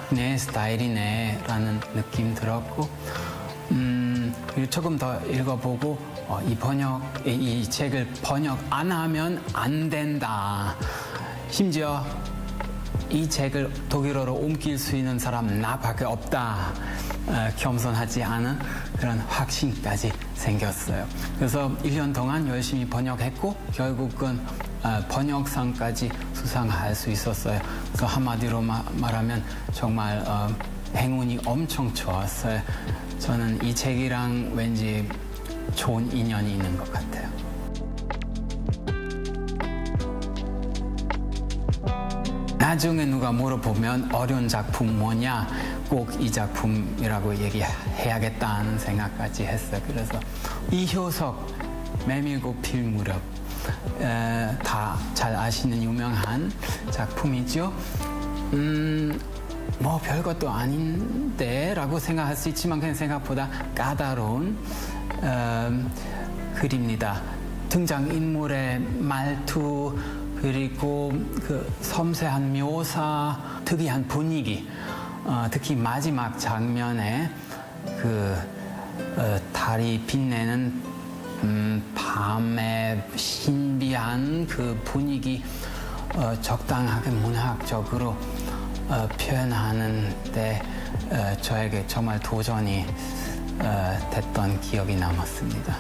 딱 내 스타일이네 라는 느낌 들었고 그리고 조금 더 읽어보고 이 책을 번역 안 하면 안 된다. 심지어 이 책을 독일어로 옮길 수 있는 사람 나밖에 없다. 겸손하지 않은 그런 확신까지 생겼어요. 그래서 1년 동안 열심히 번역했고 결국은 번역상까지 수상할 수 있었어요. 그래서 한마디로 말하면 정말 행운이 엄청 좋았어요. 저는 이 책이랑 왠지 좋은 인연이 있는 것 같아요. 나중에 누가 물어보면 어려운 작품 뭐냐 꼭 이 작품이라고 얘기해야겠다는 생각까지 했어요. 그래서 이효석 메밀고 필 무렵 다 잘 아시는 유명한 작품이죠. 뭐 별것도 아닌데 라고 생각할 수 있지만 그냥 생각보다 까다로운 글입니다. 등장인물의 말투 그리고 그 섬세한 묘사, 특이한 분위기, 특히 마지막 장면에 그 달이 빛내는 밤의 신비한 그 분위기 적당하게 문학적으로 표현하는데 저에게 정말 도전이 됐던 기억이 남았습니다.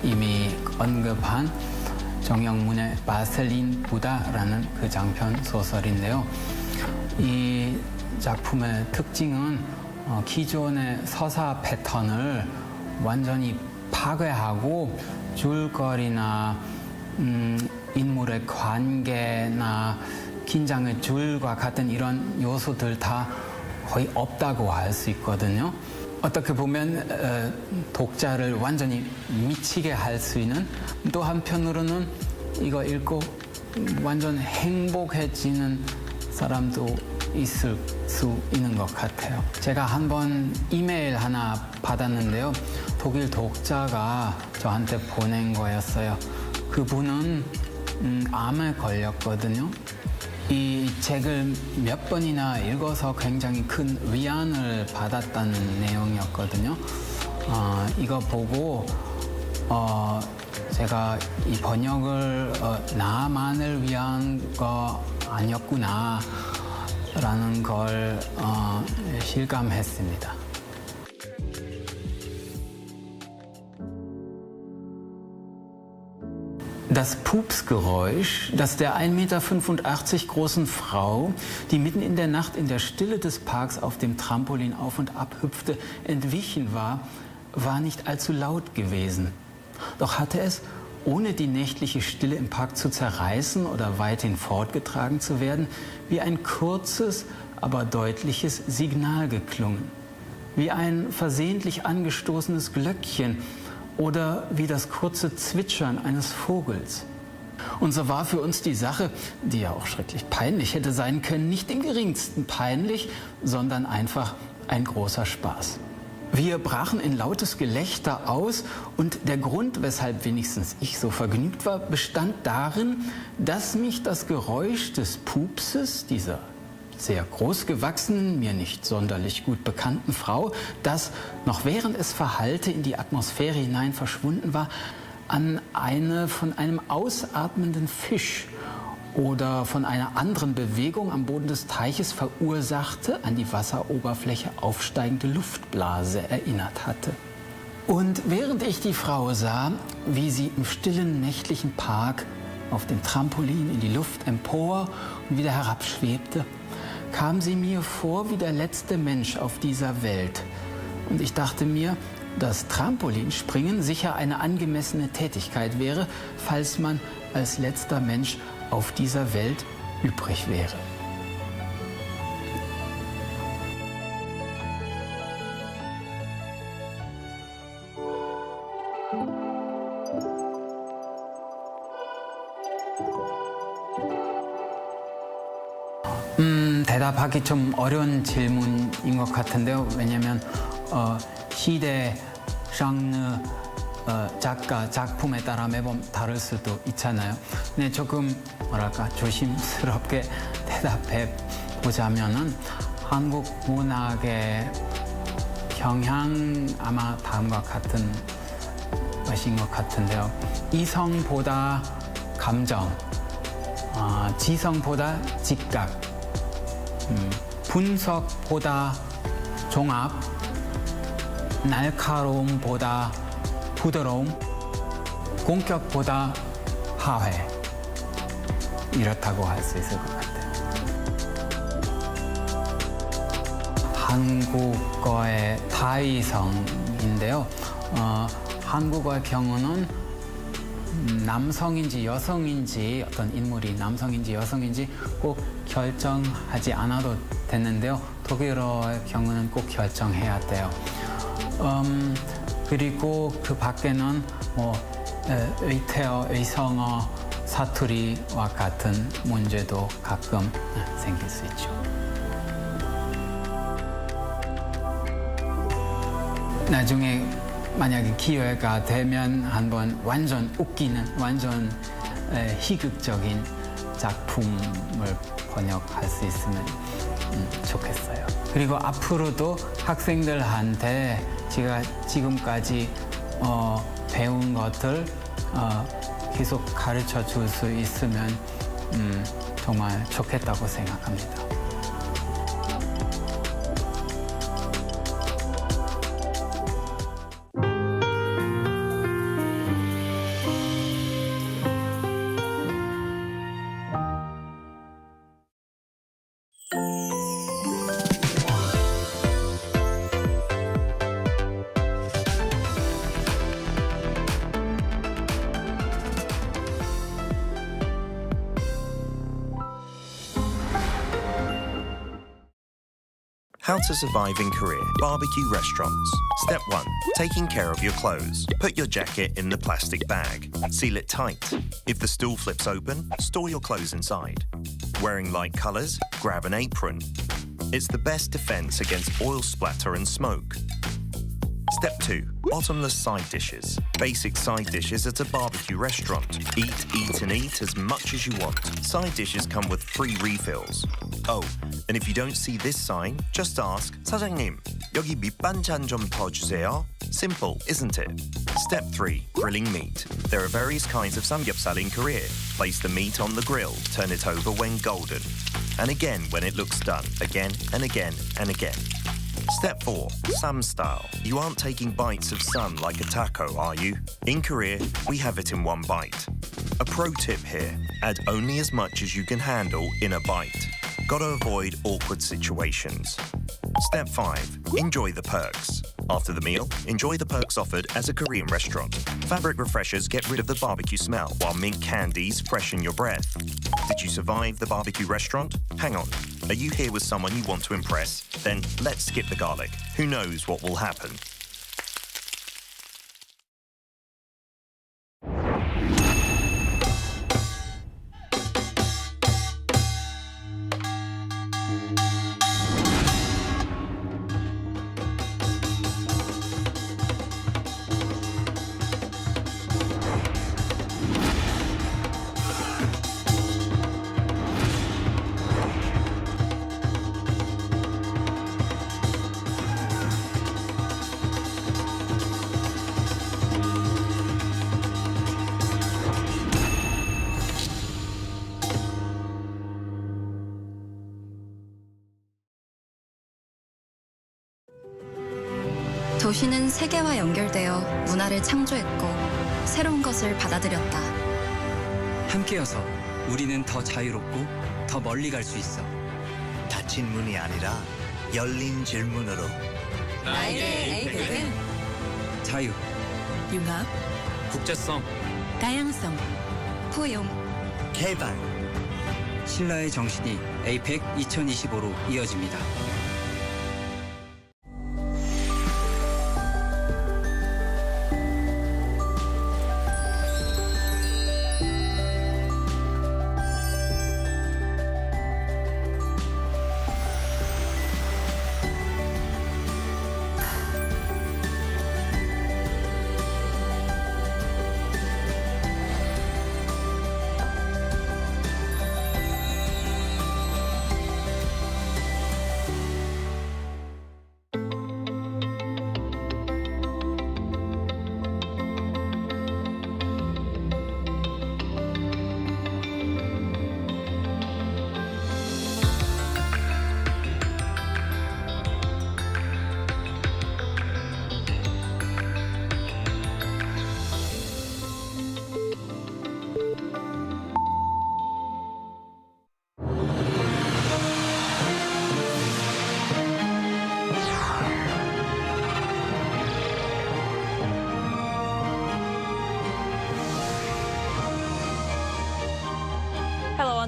이미 언급한 정영문의 바셀린 부다라는 그 장편 소설인데요. 이 작품의 특징은 기존의 서사 패턴을 완전히 파괴하고 줄거리나 인물의 관계나 긴장의 줄과 같은 이런 요소들 다 거의 없다고 할 수 있거든요. 어떻게 보면 독자를 완전히 미치게 할 수 있는, 또 한편으로는 이거 읽고 완전 행복해지는 사람도 있을 수 있는 것 같아요. 제가 한번 이메일 하나 받았는데요. 독일 독자가 저한테 보낸 거였어요. 그분은 암에 걸렸거든요. 이 책을 몇 번이나 읽어서 굉장히 큰 위안을 받았다는 내용이었거든요. 이거 보고 제가 이 번역을 나만을 위한 거 아니었구나 라는 걸 실감했습니다. Das Pupsgeräusch, das der 1,85 Meter großen Frau, die mitten in der Nacht in der Stille des Parks auf dem Trampolin auf und ab hüpfte, entwichen war, war nicht allzu laut gewesen. Doch hatte es, ohne die nächtliche Stille im Park zu zerreißen oder weithin fortgetragen zu werden, wie ein kurzes, aber deutliches Signal geklungen. Wie ein versehentlich angestoßenes Glöckchen, oder wie das kurze Zwitschern eines Vogels. Und so war für uns die Sache, die ja auch schrecklich peinlich hätte sein können, nicht im geringsten peinlich, sondern einfach ein großer Spaß. Wir brachen in lautes Gelächter aus und der Grund, weshalb wenigstens ich so vergnügt war, bestand darin, dass mich das Geräusch des Pupses dieser sehr großgewachsenen, mir nicht sonderlich gut bekannten Frau, das, noch während es verhallte, in die Atmosphäre hinein verschwunden war, an eine von einem ausatmenden Fisch oder von einer anderen Bewegung am Boden des Teiches verursachte, an die Wasseroberfläche aufsteigende Luftblase erinnert hatte. Und während ich die Frau sah, wie sie im stillen nächtlichen Park auf dem Trampolin in die Luft empor und wieder herabschwebte, kam sie mir vor wie der letzte Mensch auf dieser Welt. Und ich dachte mir, dass Trampolinspringen sicher eine angemessene Tätigkeit wäre, falls man als letzter Mensch auf dieser Welt übrig wäre. 대답하기 좀 어려운 질문인 것 같은데요. 왜냐하면 시대, 장르, 작가, 작품에 따라 매번 다를 수도 있잖아요. 근데 조금 뭐랄까 조심스럽게 대답해 보자면은 한국 문학의 경향 아마 다음과 같은 것인 것 같은데요. 이성보다 감정, 지성보다 직각, 분석보다 종합, 날카로움보다 부드러움, 공격보다 화해. 이렇다고 할 수 있을 것 같아요. 한국어의 다이성인데요. 한국어의 경우는 남성인지 여성인지 어떤 인물이 남성인지 여성인지 꼭 결정하지 않아도 됐는데요. 독일어의 경우는 꼭 결정해야 돼요. 그리고 그 밖에는 뭐 의태어, 의성어, 사투리와 같은 문제도 가끔 생길 수 있죠. 나중에 만약에 기회가 되면 한번 완전 웃기는, 완전 희극적인 작품을 번역할 수 있으면 좋겠어요. 그리고 앞으로도 학생들한테 제가 지금까지 배운 것들 계속 가르쳐 줄 수 있으면 정말 좋겠다고 생각합니다. How to survive in Korea. Barbecue restaurants. Step 1. Taking care of your clothes. Put your jacket in the plastic bag. Seal it tight. If the stool flips open, store your clothes inside. Wearing light colors? Grab an apron. It's the best defense against oil splatter and smoke. Step 2. Bottomless side dishes. Basic side dishes at a barbecue restaurant. Eat, and eat as much as you want. Side dishes come with free refills. Oh, and if you don't see this sign, just ask, 사장님, 여기 밑반찬 좀 더 주세요. Simple, isn't it? Step 3. Grilling meat. There are various kinds of samgyeopsal in Korea. Place the meat on the grill. Turn it over when golden. And again when it looks done. Again and again and again. Step 4. Sam style. You aren't taking bites of sam like a taco, are you? In Korea, we have it in one bite. A pro tip here. Add only as much as you can handle in a bite. Gotta avoid awkward situations. Step 5. Enjoy the perks. After the meal, enjoy the perks offered as a Korean restaurant. Fabric refreshers get rid of the barbecue smell, while mint candies freshen your breath. Did you survive the barbecue restaurant? Hang on. Are you here with someone you want to impress? Then let's skip the garlic. Who knows what will happen? 도시는 세계와 연결되어 문화를 창조했고 새로운 것을 받아들였다. 함께여서 우리는 더 자유롭고 더 멀리 갈 수 있어. 닫힌 문이 아니라 열린 질문으로 나에게 에이펙은 자유, 융합, 국제성, 다양성, 포용, 개발. 신라의 정신이 에이펙 2025로 이어집니다.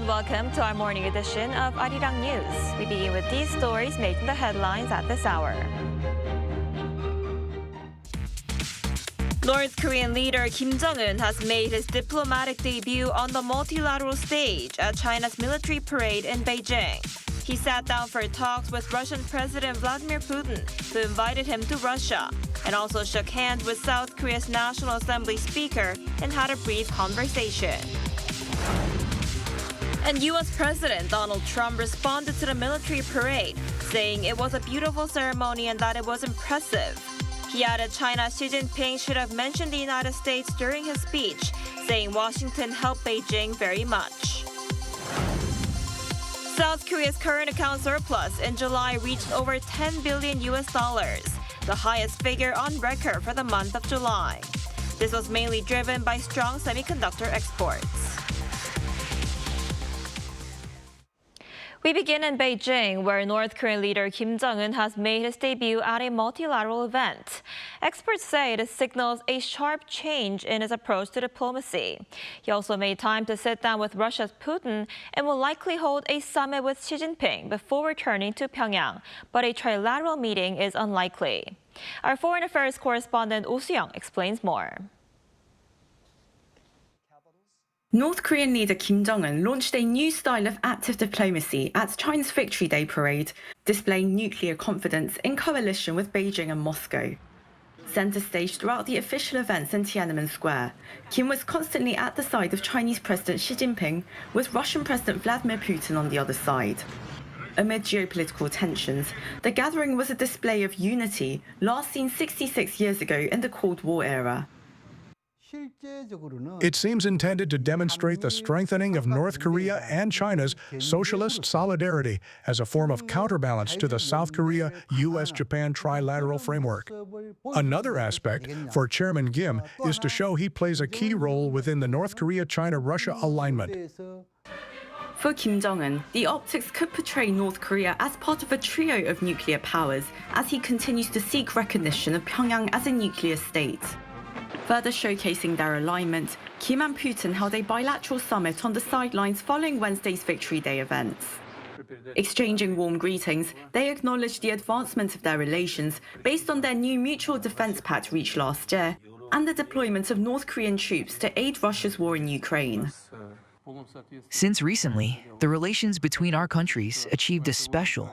and welcome to our morning edition of Arirang News. We begin with these stories making the headlines at this hour. North Korean leader Kim Jong-un has made his diplomatic debut on the multilateral stage at China's military parade in Beijing. He sat down for talks with Russian President Vladimir Putin, who invited him to Russia, and also shook hands with South Korea's National Assembly Speaker and had a brief conversation. And U.S. President Donald Trump responded to the military parade, saying it was a beautiful ceremony and that it was impressive. He added China's Xi Jinping should have mentioned the United States during his speech, saying Washington helped Beijing very much. South Korea's current account surplus in July reached over $10 billion, the highest figure on record for the month of July. This was mainly driven by strong semiconductor exports. We begin in Beijing, where North Korean leader Kim Jong-un has made his debut at a multilateral event. Experts say it signals a sharp change in his approach to diplomacy. He also made time to sit down with Russia's Putin and will likely hold a summit with Xi Jinping before returning to Pyongyang, but a trilateral meeting is unlikely. Our foreign affairs correspondent Oh Soo-young explains more. North Korean leader Kim Jong-un launched a new style of active diplomacy at China's Victory Day parade, displaying nuclear confidence in coalition with Beijing and Moscow. Center stage throughout the official events in Tiananmen Square, Kim was constantly at the side of Chinese President Xi Jinping, with Russian President Vladimir Putin on the other side. Amid geopolitical tensions, the gathering was a display of unity, last seen 66 years ago in the Cold War era. It seems intended to demonstrate the strengthening of North Korea and China's socialist solidarity as a form of counterbalance to the South Korea-US-Japan trilateral framework. Another aspect for Chairman Kim is to show he plays a key role within the North Korea-China-Russia alignment. For Kim Jong-un, the optics could portray North Korea as part of a trio of nuclear powers as he continues to seek recognition of Pyongyang as a nuclear state. Further showcasing their alignment, Kim and Putin held a bilateral summit on the sidelines following Wednesday's Victory Day events. Exchanging warm greetings, they acknowledged the advancement of their relations based on their new mutual defense pact reached last year and the deployment of North Korean troops to aid Russia's war in Ukraine. Since recently, the relations between our countries achieved a special,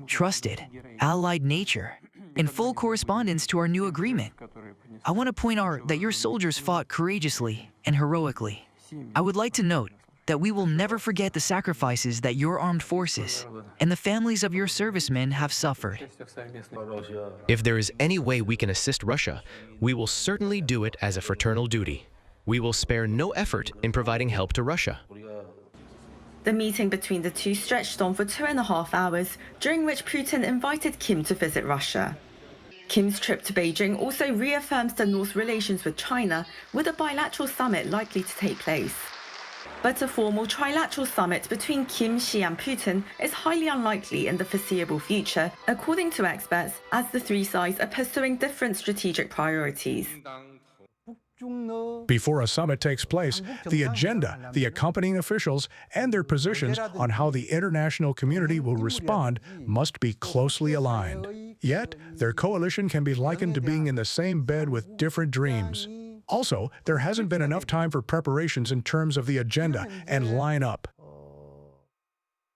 trusted, allied nature in full correspondence to our new agreement. I want to point out that your soldiers fought courageously and heroically. I would like to note that we will never forget the sacrifices that your armed forces and the families of your servicemen have suffered. If there is any way we can assist Russia, we will certainly do it as a fraternal duty. We will spare no effort in providing help to Russia. The meeting between the two stretched on for 2.5 hours, during which Putin invited Kim to visit Russia. Kim's trip to Beijing also reaffirms the North's relations with China, with a bilateral summit likely to take place. But a formal trilateral summit between Kim, Xi and Putin is highly unlikely in the foreseeable future, according to experts, as the three sides are pursuing different strategic priorities. Before a summit takes place, the agenda, the accompanying officials, and their positions on how the international community will respond must be closely aligned. Yet, their coalition can be likened to being in the same bed with different dreams. Also, there hasn't been enough time for preparations in terms of the agenda and lineup.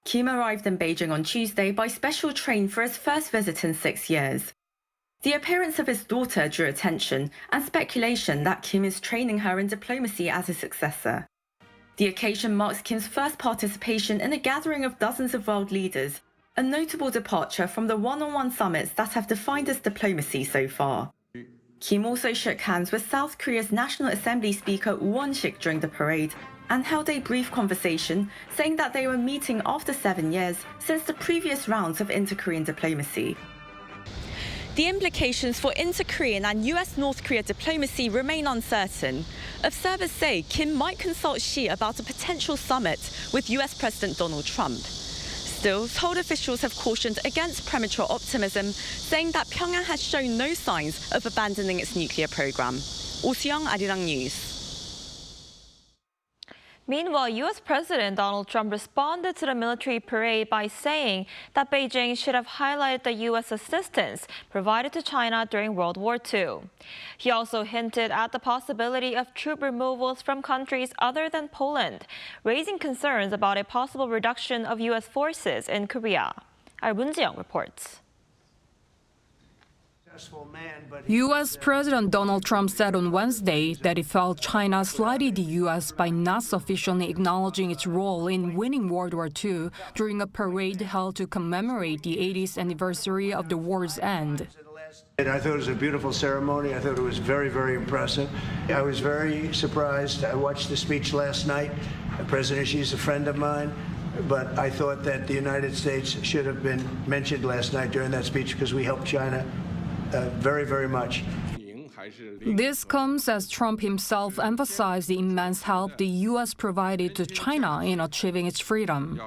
Kim arrived in Beijing on Tuesday by special train for his first visit in 6 years. The appearance of his daughter drew attention and speculation that Kim is training her in diplomacy as his successor. The occasion marks Kim's first participation in a gathering of dozens of world leaders, a notable departure from the one-on-one summits that have defined his diplomacy so far. Kim also shook hands with South Korea's National Assembly Speaker Won-sik during the parade and held a brief conversation, saying that they were meeting after 7 years since the previous rounds of inter-Korean diplomacy. The implications for inter-Korean and US-North Korea diplomacy remain uncertain. Observers say Kim might consult Xi about a potential summit with US President Donald Trump. Still, Seoul officials have cautioned against premature optimism, saying that Pyongyang has shown no signs of abandoning its nuclear program. Oh Soo-young, Arirang News. Meanwhile, U.S. President Donald Trump responded to the military parade by saying that Beijing should have highlighted the U.S. assistance provided to China during World War II. He also hinted at the possibility of troop removals from countries other than Poland, raising concerns about a possible reduction of U.S. forces in Korea. Our Moon Ji-young reports. U.S. President Donald Trump said on Wednesday that he felt China slighted the U.S. by not sufficiently acknowledging its role in winning World War II during a parade held to commemorate the 80th anniversary of the war's end. And I thought it was a beautiful ceremony. I thought it was very, very impressive. I was very surprised. I watched the speech last night. President Xi is a friend of mine. But I thought that the United States should have been mentioned last night during that speech because we helped China very, very much. This comes as Trump himself emphasized the immense help the U.S. provided to China in achieving its freedom.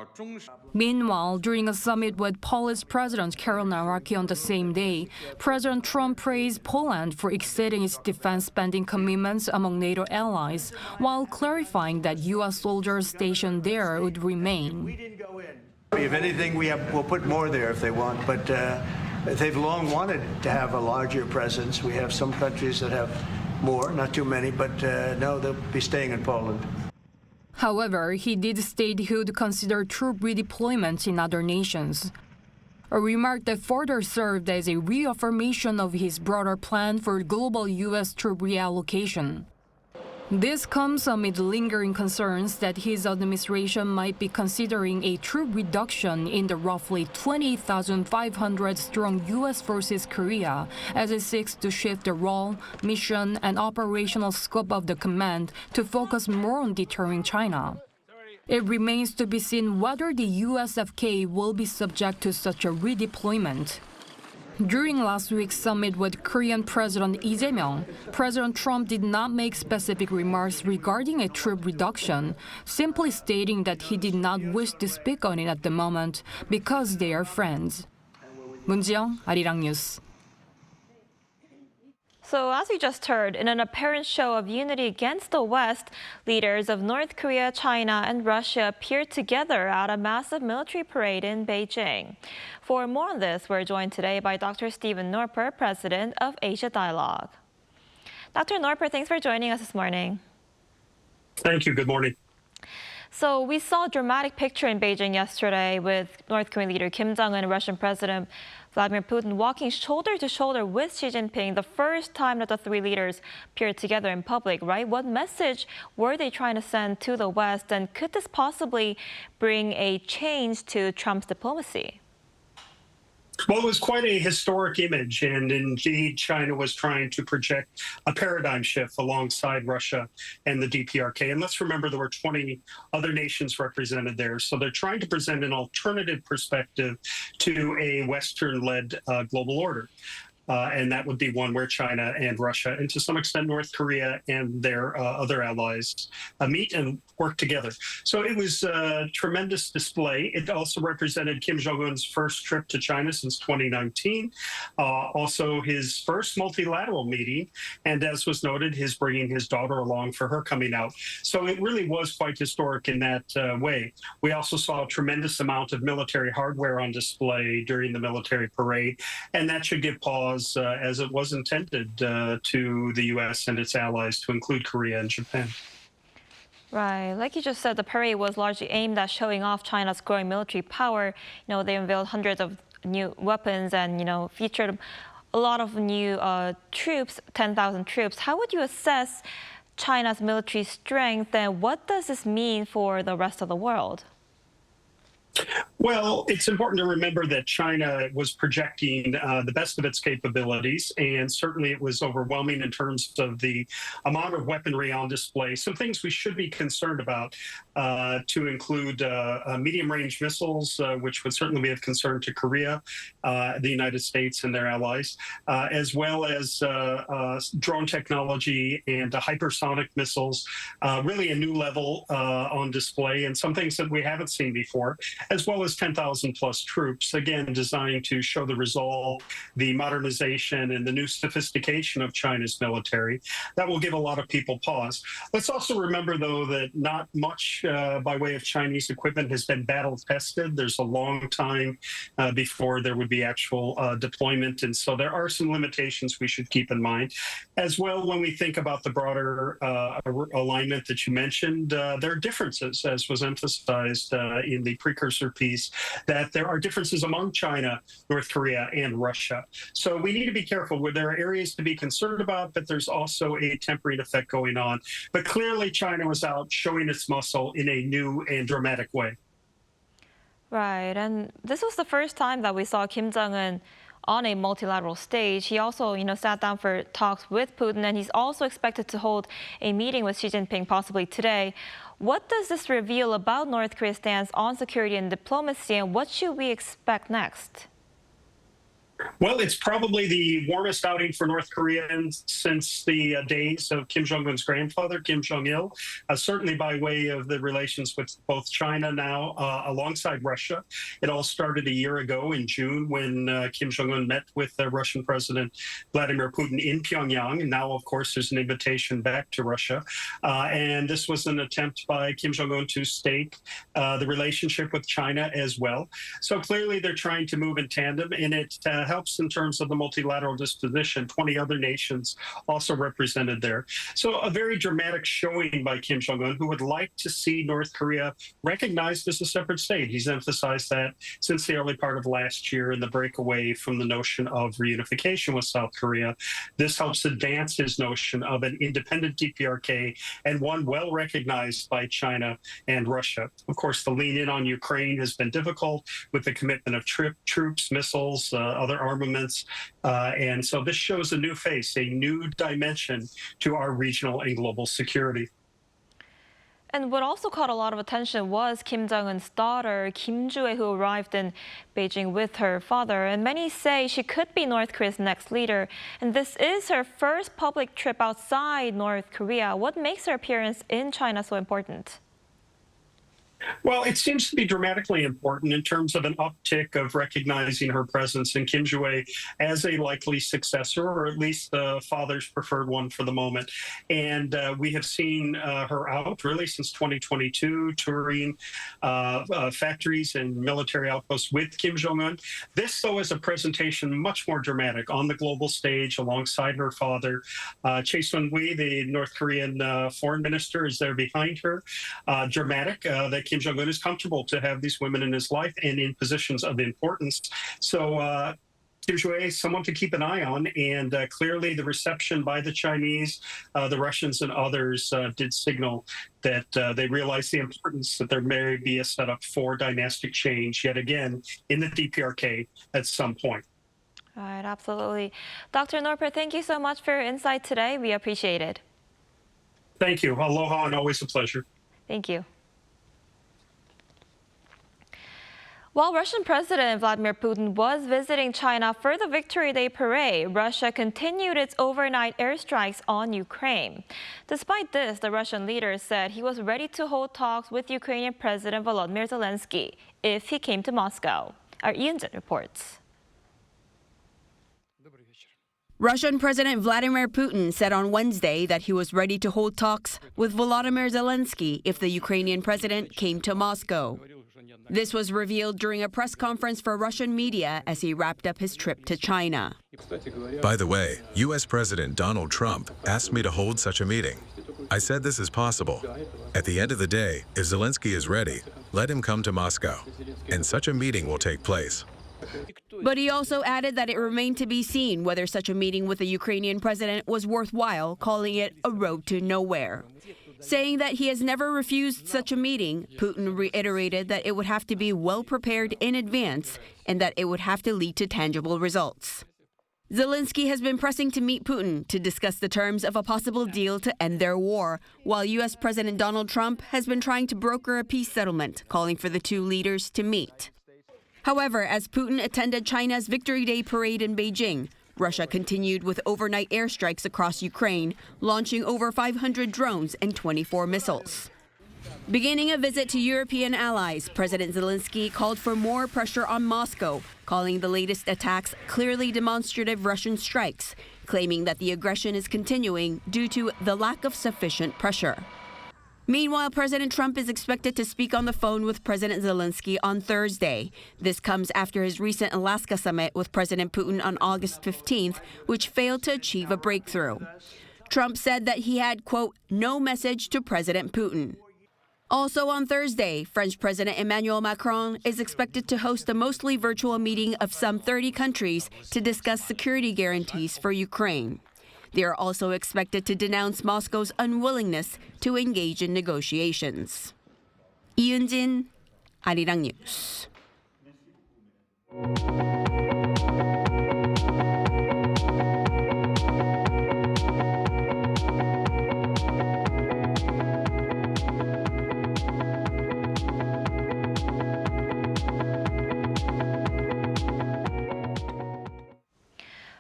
Meanwhile, during a summit with Polish President Karol Nawrocki on the same day, President Trump praised Poland for exceeding its defense spending commitments among NATO allies, while clarifying that U.S. soldiers stationed there would remain. If anything, we'll put more there if they want, but they've long wanted to have a larger presence. We have some countries that have more, not too many, but no, they'll be staying in Poland. However, he did state he would consider troop redeployment in other nations, a remark that further served as a reaffirmation of his broader plan for global U.S. troop reallocation. This comes amid lingering concerns that his administration might be considering a troop reduction in the roughly 20,500-strong U.S. forces Korea as it seeks to shift the role, mission, and operational scope of the command to focus more on deterring China. It remains to be seen whether the USFK will be subject to such a redeployment. During last week's summit with Korean President Lee Jae-myung, President Trump did not make specific remarks regarding a troop reduction, simply stating that he did not wish to speak on it at the moment because they are friends. Moon Ji-young, Arirang News. So as we just heard, in an apparent show of unity against the West, leaders of North Korea, China, and Russia appeared together at a massive military parade in Beijing. For more on this, we're joined today by Dr. Stephen Norper, president of Asia Dialogue. Dr. Norper, thanks for joining us this morning. Thank you. Good morning. So we saw a dramatic picture in Beijing yesterday with North Korean leader Kim Jong-un and Russian President Vladimir Putin walking shoulder to shoulder with Xi Jinping, the first time that the three leaders appeared together in public, right? What message were they trying to send to the West, and could this possibly bring a change to Trump's diplomacy? Well, it was quite a historic image, and indeed China was trying to project a paradigm shift alongside Russia and the DPRK. And let's remember there were 20 other nations represented there. So they're trying to present an alternative perspective to a Western-led global order. And that would be one where China and Russia, and to some extent North Korea and their other allies, meet and work together. So it was a tremendous display. It also represented Kim Jong-un's first trip to China since 2019, also his first multilateral meeting, and as was noted, his bringing his daughter along for her coming out. So it really was quite historic in that way. We also saw a tremendous amount of military hardware on display during the military parade, and that should give pause as it was intended to the U.S. and its allies, to include Korea and Japan. Right. Like you just said, the parade was largely aimed at showing off China's growing military power. You know, they unveiled hundreds of new weapons and, featured a lot of new troops, 10,000 troops. How would you assess China's military strength, and what does this mean for the rest of the world? Well, it's important to remember that China was projecting the best of its capabilities, and certainly it was overwhelming in terms of the amount of weaponry on display. Some things we should be concerned about to include medium-range missiles, which would certainly be of concern to Korea, the United States and their allies, as well as drone technology and hypersonic missiles, really a new level on display, and some things that we haven't seen before. as well as 10,000 plus troops, again, designed to show the resolve, the modernization, and the new sophistication of China's military. That will give a lot of people pause. Let's also remember, though, that not much by way of Chinese equipment has been battle tested. There's a long time before there would be actual deployment, and so there are some limitations we should keep in mind. As well, when we think about the broader alignment that you mentioned, there are differences, as was emphasized in the precursor piece, that there are differences among China, North Korea, and Russia. So we need to be careful where there are areas to be concerned about, but there's also a tempering effect going on. But clearly, China was out showing its muscle in a new and dramatic way. Right, and this was the first time that we saw Kim Jong-un on a multilateral stage. He also, sat down for talks with Putin, and he's also expected to hold a meeting with Xi Jinping possibly today. What does this reveal about North Korea's stance on security and diplomacy, and what should we expect next? Well, it's probably the warmest outing for North Koreans since the days of Kim Jong-un's grandfather, Kim Jong-il, certainly by way of the relations with both China now alongside Russia. It all started a year ago in June when Kim Jong-un met with Russian President Vladimir Putin in Pyongyang. And now, of course, there's an invitation back to Russia. And this was an attempt by Kim Jong-un to stake the relationship with China as well. So clearly they're trying to move in tandem, and it helps in terms of the multilateral disposition. 20 other nations also represented there. So a very dramatic showing by Kim Jong-un, who would like to see North Korea recognized as a separate state. He's emphasized that since the early part of last year in the breakaway from the notion of reunification with South Korea. This helps advance his notion of an independent DPRK and one well recognized by China and Russia. Of course, the lean in on Ukraine has been difficult with the commitment of troops, missiles, other armaments. And so this shows a new face, a new dimension to our regional and global security. And what also caught a lot of attention was Kim Jong-un's daughter, Kim Ju-ae, who arrived in Beijing with her father. And many say she could be North Korea's next leader. And this is her first public trip outside North Korea. What makes her appearance in China so important? Well, it seems to be dramatically important in terms of an uptick of recognizing her presence in Kim Ju-ae as a likely successor, or at least the father's preferred one for the moment. And we have seen her out really since 2022, touring factories and military outposts with Kim Jong-un. This, though, is a presentation much more dramatic on the global stage alongside her father. Chae Sun-hui, the North Korean foreign minister, is there behind her. Dramatic that Kim Jong-un is comfortable to have these women in his life and in positions of importance. So Kim Ju-ae is someone to keep an eye on, and clearly the reception by the Chinese, the Russians, and others did signal that they realize the importance that there may be a setup for dynastic change yet again in the DPRK at some point. All right, absolutely. Dr. Norper, thank you so much for your insight today. We appreciate it. Thank you. Aloha, and always a pleasure. Thank you. While Russian President Vladimir Putin was visiting China for the Victory Day parade, Russia continued its overnight airstrikes on Ukraine. Despite this, the Russian leader said he was ready to hold talks with Ukrainian President Volodymyr Zelenskyy if he came to Moscow. Our Ian-jin reports. Russian President Vladimir Putin said on Wednesday that he was ready to hold talks with Volodymyr Zelenskyy if the Ukrainian president came to Moscow. This was revealed during a press conference for Russian media as he wrapped up his trip to China. By the way, U.S. President Donald Trump asked me to hold such a meeting. I said this is possible. At the end of the day, if Zelenskyy is ready, let him come to Moscow, and such a meeting will take place. But he also added that it remained to be seen whether such a meeting with the Ukrainian president was worthwhile, calling it a road to nowhere. Saying that he has never refused such a meeting, Putin reiterated that it would have to be well prepared in advance and that it would have to lead to tangible results. Zelenskyy has been pressing to meet Putin to discuss the terms of a possible deal to end their war, while U.S. President Donald Trump has been trying to broker a peace settlement, calling for the two leaders to meet. However, as Putin attended China's Victory Day parade in Beijing, Russia continued with overnight airstrikes across Ukraine, launching over 500 drones and 24 missiles. Beginning a visit to European allies, President Zelenskyy called for more pressure on Moscow, calling the latest attacks clearly demonstrative Russian strikes, claiming that the aggression is continuing due to the lack of sufficient pressure. Meanwhile, President Trump is expected to speak on the phone with President Zelenskyy on Thursday. This comes after his recent Alaska summit with President Putin on August 15th, which failed to achieve a breakthrough. Trump said that he had, quote, no message to President Putin. Also on Thursday, French President Emmanuel Macron is expected to host a mostly virtual meeting of some 30 countries to discuss security guarantees for Ukraine. They are also expected to denounce Moscow's unwillingness to engage in negotiations. 이은진, Arirang News.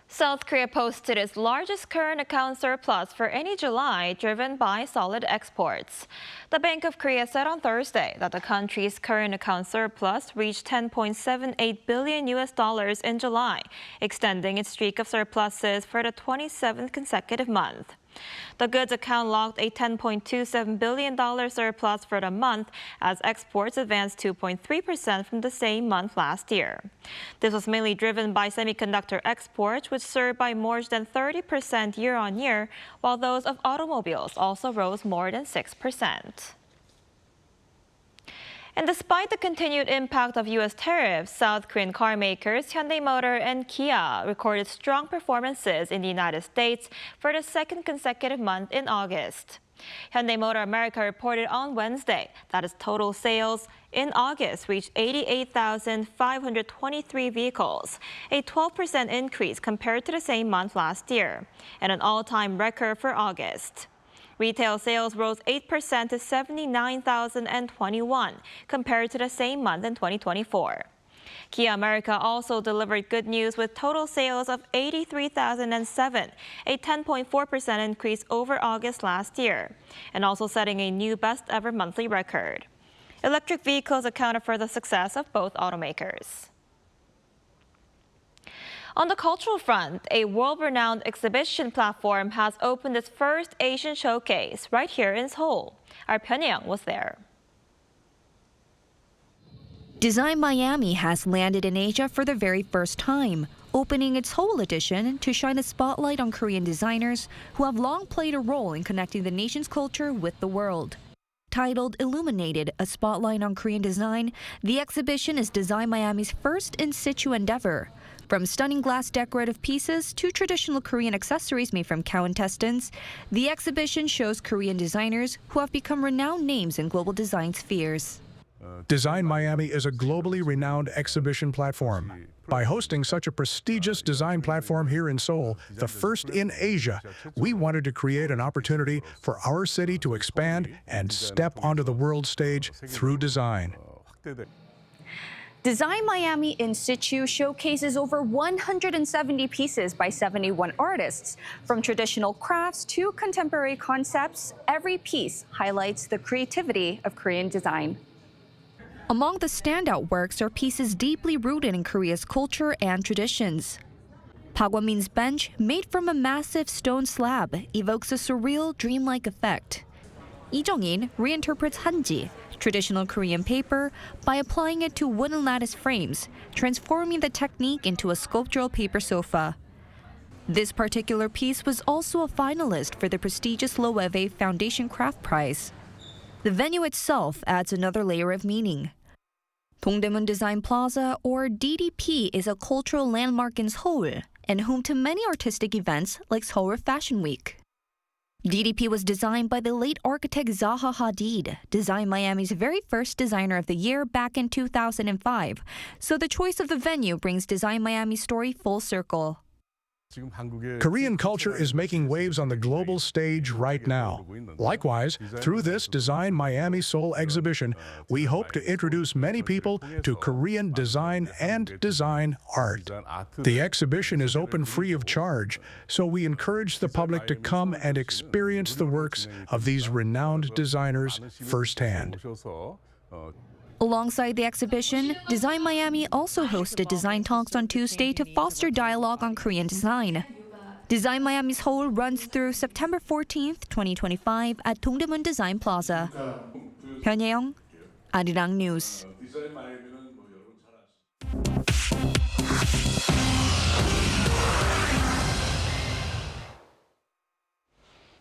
South Korea posted its largest current account surplus for any July, driven by solid exports. The Bank of Korea said on Thursday that the country's current account surplus reached $10.78 billion in July, extending its streak of surpluses for the 27th consecutive month. The goods account logged a $10.27 billion surplus for the month as exports advanced 2.3% from the same month last year. This was mainly driven by semiconductor exports, which surged by more than 30% year-on-year, while those of automobiles also rose more than 6%. And despite the continued impact of U.S. tariffs, South Korean car makers Hyundai Motor and Kia recorded strong performances in the United States for the second consecutive month in August. Hyundai Motor America reported on Wednesday that its total sales in August reached 88,523 vehicles, a 12% increase compared to the same month last year, and an all-time record for August. Retail sales rose 8% to 79,021 compared to the same month in 2024. Kia America also delivered good news with total sales of 83,007, a 10.4% increase over August last year, and also setting a new best-ever monthly record. Electric vehicles accounted for the success of both automakers. On the cultural front, a world-renowned exhibition platform has opened its first Asian showcase right here in Seoul. Our Haenyeo was there. Design Miami has landed in Asia for the very first time, opening its Seoul edition to shine a spotlight on Korean designers who have long played a role in connecting the nation's culture with the world. Titled Illuminated, a spotlight on Korean design, the exhibition is Design Miami's first in situ endeavor. From stunning glass decorative pieces to traditional Korean accessories made from cow intestines, the exhibition shows Korean designers who have become renowned names in global design spheres. Design Miami is a globally renowned exhibition platform. By hosting such a prestigious design platform here in Seoul, the first in Asia, we wanted to create an opportunity for our city to expand and step onto the world stage through design. Design Miami in situ showcases over 170 pieces by 71 artists. From traditional crafts to contemporary concepts, every piece highlights the creativity of Korean design. Among the standout works are pieces deeply rooted in Korea's culture and traditions. Pagwamin's bench, made from a massive stone slab, evokes a surreal, dreamlike effect. Lee Jong-un reinterprets hanji, traditional Korean paper, by applying it to wooden lattice frames, transforming the technique into a sculptural paper sofa. This particular piece was also a finalist for the prestigious Loewe Foundation Craft Prize. The venue itself adds another layer of meaning. Dongdaemun Design Plaza, or DDP, is a cultural landmark in Seoul and home to many artistic events like Seoul Fashion Week. DDP was designed by the late architect Zaha Hadid, Design Miami's very first designer of the year back in 2005, so the choice of the venue brings Design Miami's story full circle. Korean culture is making waves on the global stage right now. Likewise, through this Design Miami Seoul exhibition, we hope to introduce many people to Korean design and design art. The exhibition is open free of charge, so we encourage the public to come and experience the works of these renowned designers firsthand. Alongside the exhibition, Design Miami also hosted design talks on Tuesday to foster dialogue on Korean design. Design Miami Seoul runs through September 14th, 2025 at Dongdaemun Design Plaza. Haenyeo, Arirang News.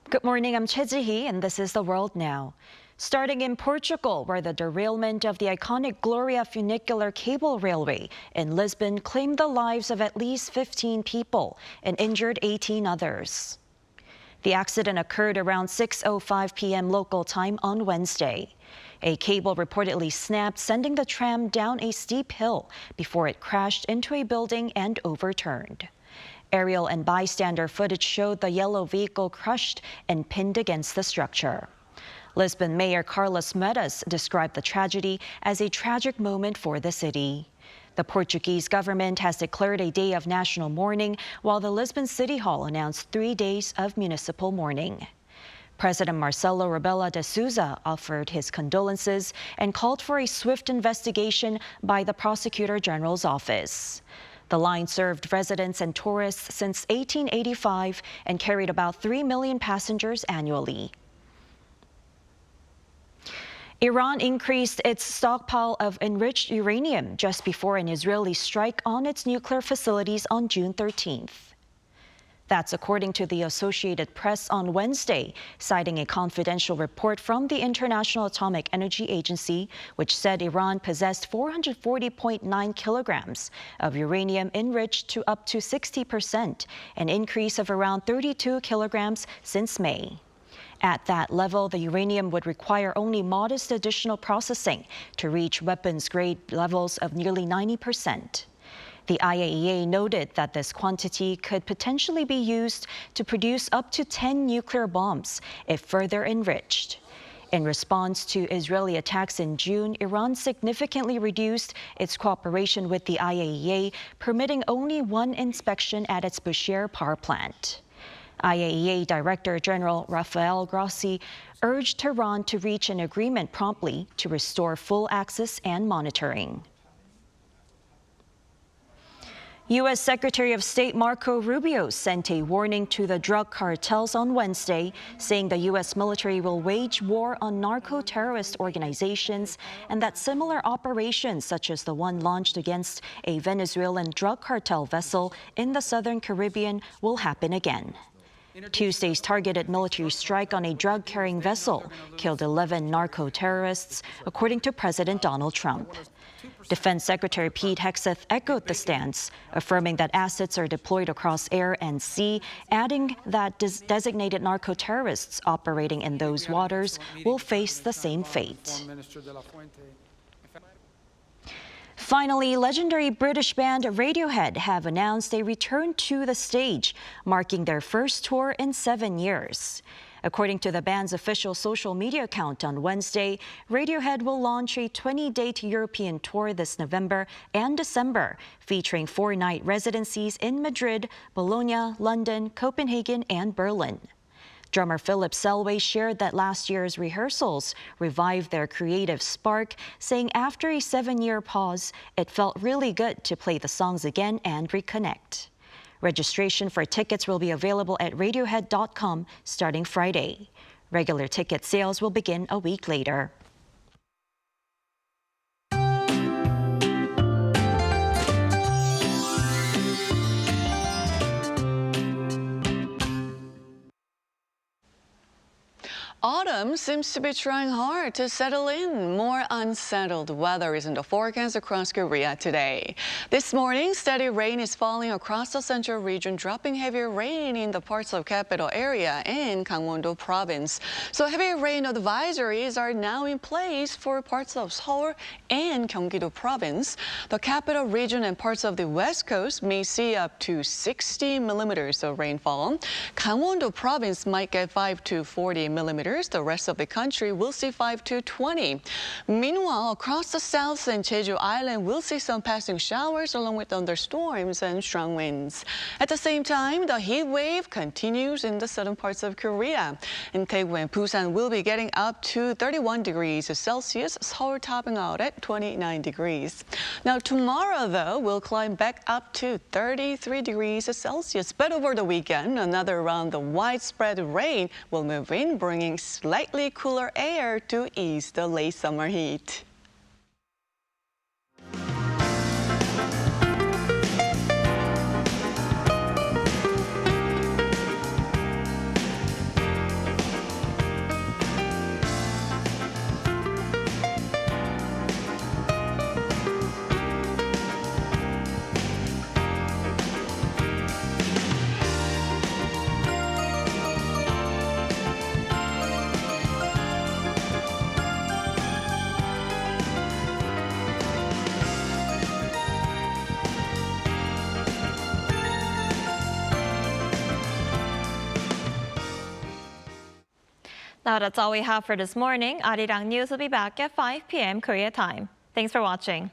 Good morning, I'm Choi Ji-hee, and this is The World Now. Starting in Portugal, where the derailment of the iconic Gloria Funicular cable railway in Lisbon claimed the lives of at least 15 people and injured 18 others. The accident occurred around 6:05 p.m. local time on Wednesday. A cable reportedly snapped, sending the tram down a steep hill before it crashed into a building and overturned. Aerial and bystander footage showed the yellow vehicle crushed and pinned against the structure. Lisbon Mayor Carlos Moedas described the tragedy as a tragic moment for the city. The Portuguese government has declared a day of national mourning, while the Lisbon City Hall announced 3 days of municipal mourning. President Marcelo Rebelo de Sousa offered his condolences and called for a swift investigation by the Prosecutor General's office. The line served residents and tourists since 1885 and carried about 3 million passengers annually. Iran increased its stockpile of enriched uranium just before an Israeli strike on its nuclear facilities on June 13th. That's according to the Associated Press on Wednesday, citing a confidential report from the International Atomic Energy Agency, which said Iran possessed 440.9 kilograms of uranium enriched to up to 60%, an increase of around 32 kilograms since May. At that level, the uranium would require only modest additional processing to reach weapons-grade levels of nearly 90%. The IAEA noted that this quantity could potentially be used to produce up to 10 nuclear bombs if further enriched. In response to Israeli attacks in June, Iran significantly reduced its cooperation with the IAEA, permitting only one inspection at its Bushehr power plant. IAEA Director General Rafael Grossi urged Tehran to reach an agreement promptly to restore full access and monitoring. U.S. Secretary of State Marco Rubio sent a warning to the drug cartels on Wednesday, saying the U.S. military will wage war on narco-terrorist organizations and that similar operations, such as the one launched against a Venezuelan drug cartel vessel in the southern Caribbean, will happen again. Tuesday's targeted military strike on a drug-carrying vessel killed 11 narco-terrorists, according to President Donald Trump. Defense Secretary Pete Hegseth echoed the stance, affirming that assets are deployed across air and sea, adding that designated narco-terrorists operating in those waters will face the same fate. Finally, legendary British band Radiohead have announced a return to the stage, marking their first tour in 7 years. According to the band's official social media account on Wednesday, Radiohead will launch a 20-date European tour this November and December, featuring 4-night residencies in Madrid, Bologna, London, Copenhagen, and Berlin. Drummer Philip Selway shared that last year's rehearsals revived their creative spark, saying after a 7-year pause, it felt really good to play the songs again and reconnect. Registration for tickets will be available at Radiohead.com starting Friday. Regular ticket sales will begin a week later. Autumn seems to be trying hard to settle in. More unsettled weather is in the forecast across Korea today. This morning, steady rain is falling across the central region, dropping heavier rain in the parts of capital area and Gangwon-do province. So heavy rain advisories are now in place for parts of Seoul and Gyeonggi-do province. The capital region and parts of the west coast may see up to 60 millimeters of rainfall. Gangwon-do province might get 5 to 40 millimeters. The rest of the country will see 5 to 20. Meanwhile, across the south and Jeju Island, we'll see some passing showers along with thunderstorms and strong winds. At the same time, the heat wave continues in the southern parts of Korea. In Daegu and Busan, we'll be getting up to 31 degrees Celsius, Seoul topping out at 29 degrees. Now, tomorrow, though, we'll climb back up to 33 degrees Celsius. But over the weekend, another round of widespread rain will move in, bringing slightly cooler air to ease the late summer heat. Now that's all we have for this morning. Arirang News will be back at 5 p.m. Korea time. Thanks for watching.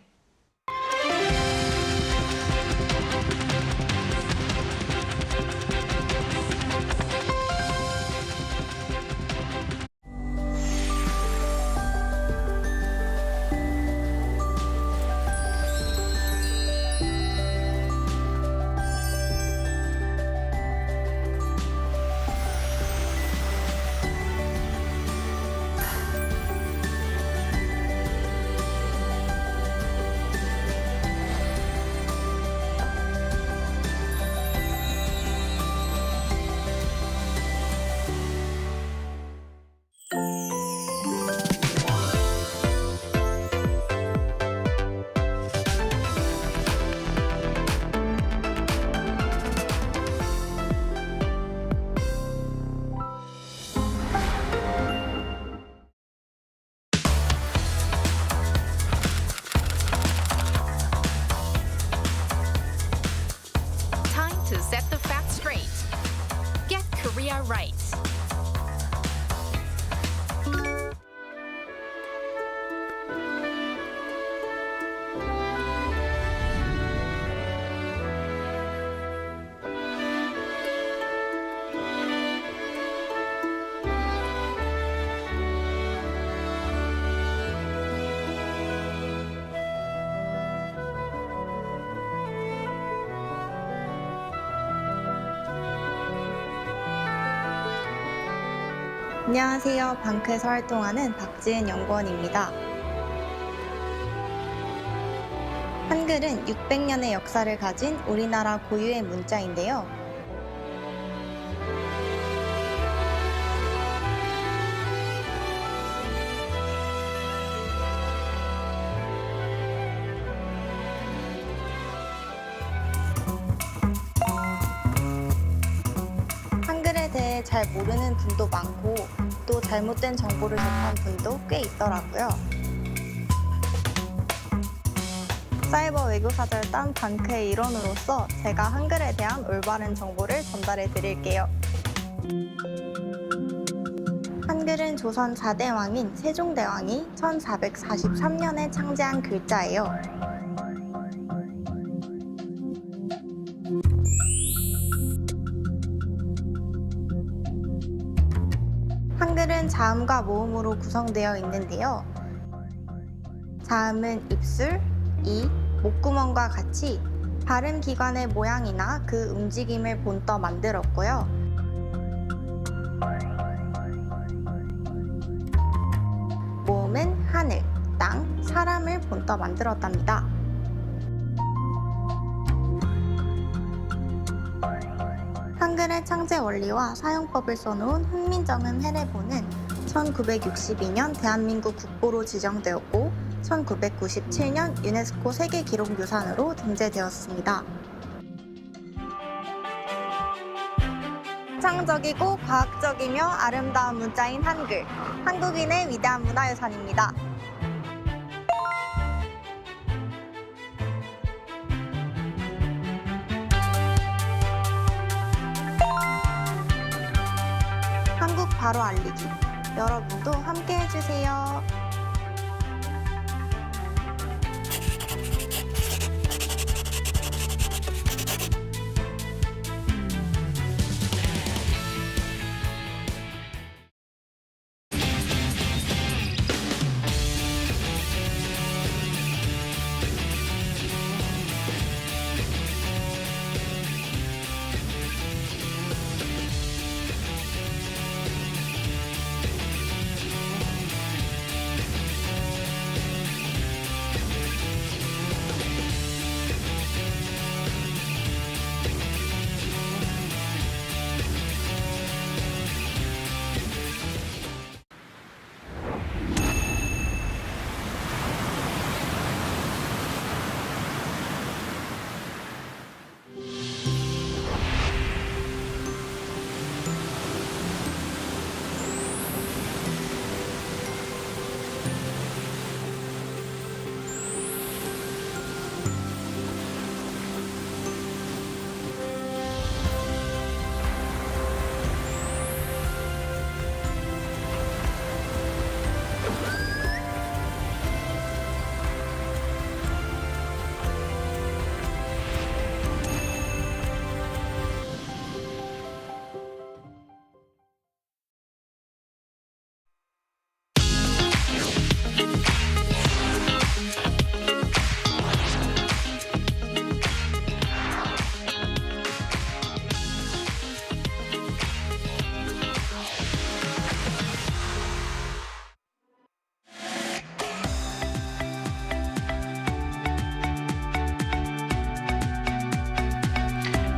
Set the facts straight. Get Korea right. 안녕하세요. 방크에서 활동하는 박지은 연구원입니다. 한글은 600년의 역사를 가진 우리나라 고유의 문자인데요. 한글에 대해 잘 모르는 분도 많고 또 잘못된 정보를 접한 분도 꽤 있더라고요. 사이버 외교사절 딴 방크의 일원으로서 제가 한글에 대한 올바른 정보를 전달해 드릴게요. 한글은 조선 4대 왕인 세종대왕이 1443년에 창제한 글자예요. 한글은 자음과 모음으로 구성되어 있는데요. 자음은 입술, 이, 목구멍과 같이 발음 기관의 모양이나 그 움직임을 본떠 만들었고요. 모음은 하늘, 땅, 사람을 본떠 만들었답니다. 한글의 창제 원리와 사용법을 써놓은 훈민정음 해례본은 1962년 대한민국 국보로 지정되었고 1997년 유네스코 세계기록유산으로 등재되었습니다. 창적이고 과학적이며 아름다운 문자인 한글, 한국인의 위대한 문화유산입니다. 한국 바로 알리기. 여러분도 함께 해주세요.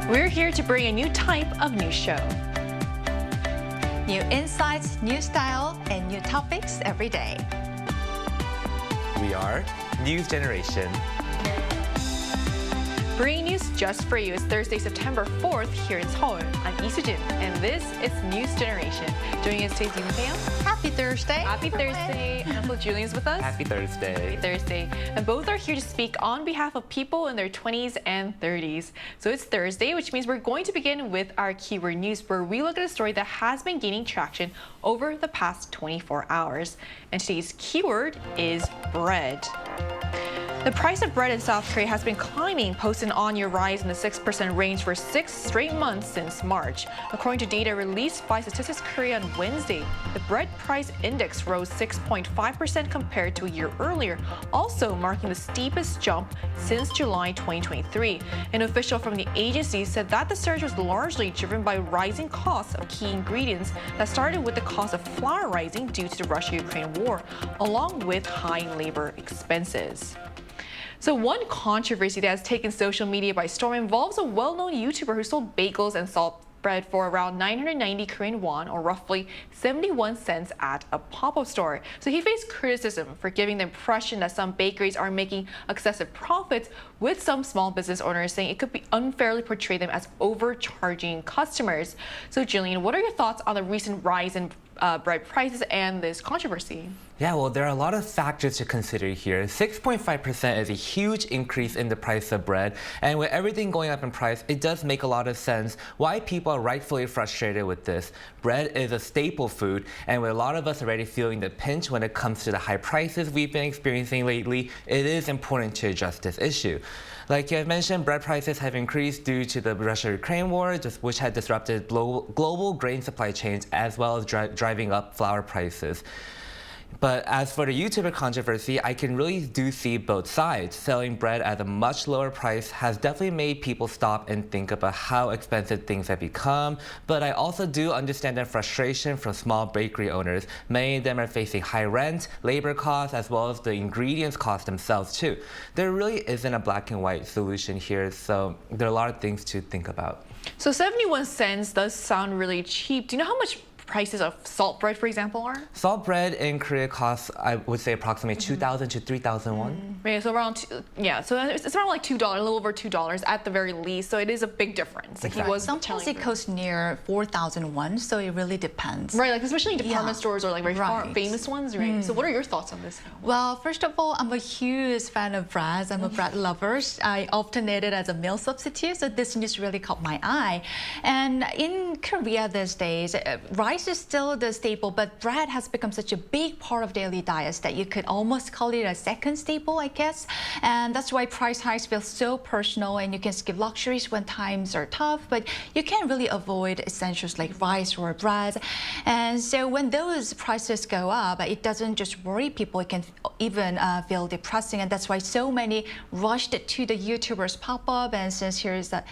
We're here to bring a new type of news show. New insights, new style, and new topics every day. We are News Generation. Bringing news just for you. It's Thursday, September 4th here in Seoul. I'm Lee Soo-jin, and this is News Generation. Joining us today is Yoon Tae-young. Happy Thursday. Happy Thursday. And also Julian's with us. Happy Thursday. Happy Thursday. And both are here to speak on behalf of people in their 20s and 30s. So it's Thursday, which means we're going to begin with our keyword news, where we look at a story that has been gaining traction over the past 24 hours. And today's keyword is bread. The price of bread in South Korea has been climbing, posting an on-year rise in the 6% range for 6 straight months since March. According to data released by Statistics Korea on Wednesday, the bread price index rose 6.5% compared to a year earlier, also marking the steepest jump since July 2023. An official from the agency said that the surge was largely driven by rising costs of key ingredients that started with the cost of flour rising due to the Russia-Ukraine war, along with high labor expenses. So one controversy that has taken social media by storm involves a well-known YouTuber who sold bagels and salt bread for around 990 Korean won, or roughly 71 cents at a pop-up store. So he faced criticism for giving the impression that some bakeries are making excessive profits, with some small business owners saying it could be unfairly portray them as overcharging customers. So Jillian, what are your thoughts on the recent rise in bread prices and this controversy? Yeah, well, there are a lot of factors to consider here. 6.5% is a huge increase in the price of bread, and with everything going up in price, it does make a lot of sense why people are rightfully frustrated with this. Bread is a staple food, and with a lot of us already feeling the pinch when it comes to the high prices we've been experiencing lately, it is important to address this issue. Like you had mentioned, bread prices have increased due to the Russia-Ukraine war, which had disrupted global grain supply chains, as well as driving up flour prices. But as for the YouTuber controversy, I can really do see both sides. Selling bread at a much lower price has definitely made people stop and think about how expensive things have become. But I also do understand the frustration from small bakery owners. Many of them are facing high rent, labor costs, as well as the ingredients cost themselves too. There really isn't a black and white solution here, so there are a lot of things to think about. So 71 cents does sound really cheap. Do you know how much prices of salt bread, for example, are? Salt bread in Korea costs, I would say, approximately 2,000 to 3,000 won. Right, so around, so it's around like $2, a little over $2 at the very least. So it is a big difference. Like Exactly. he was Sometimes it costs near 4,000 won, so it really depends. Right, like especially in department stores or like very famous ones, right? So what are your thoughts on this? Well, first of all, I'm a huge fan of breads. I'm a bread lover. I often eat it as a meal substitute, so this news really caught my eye. And in Korea these days, rice is still the staple, but bread has become such a big part of daily diets that you could almost call it a second staple, I guess. And that's why price hikes feel so personal, and you can skip luxuries when times are tough, but you can't really avoid essentials like rice or bread. And so when those prices go up, it doesn't just worry people, it can even feel depressing, and that's why so many rushed to the YouTuber's pop-up. And since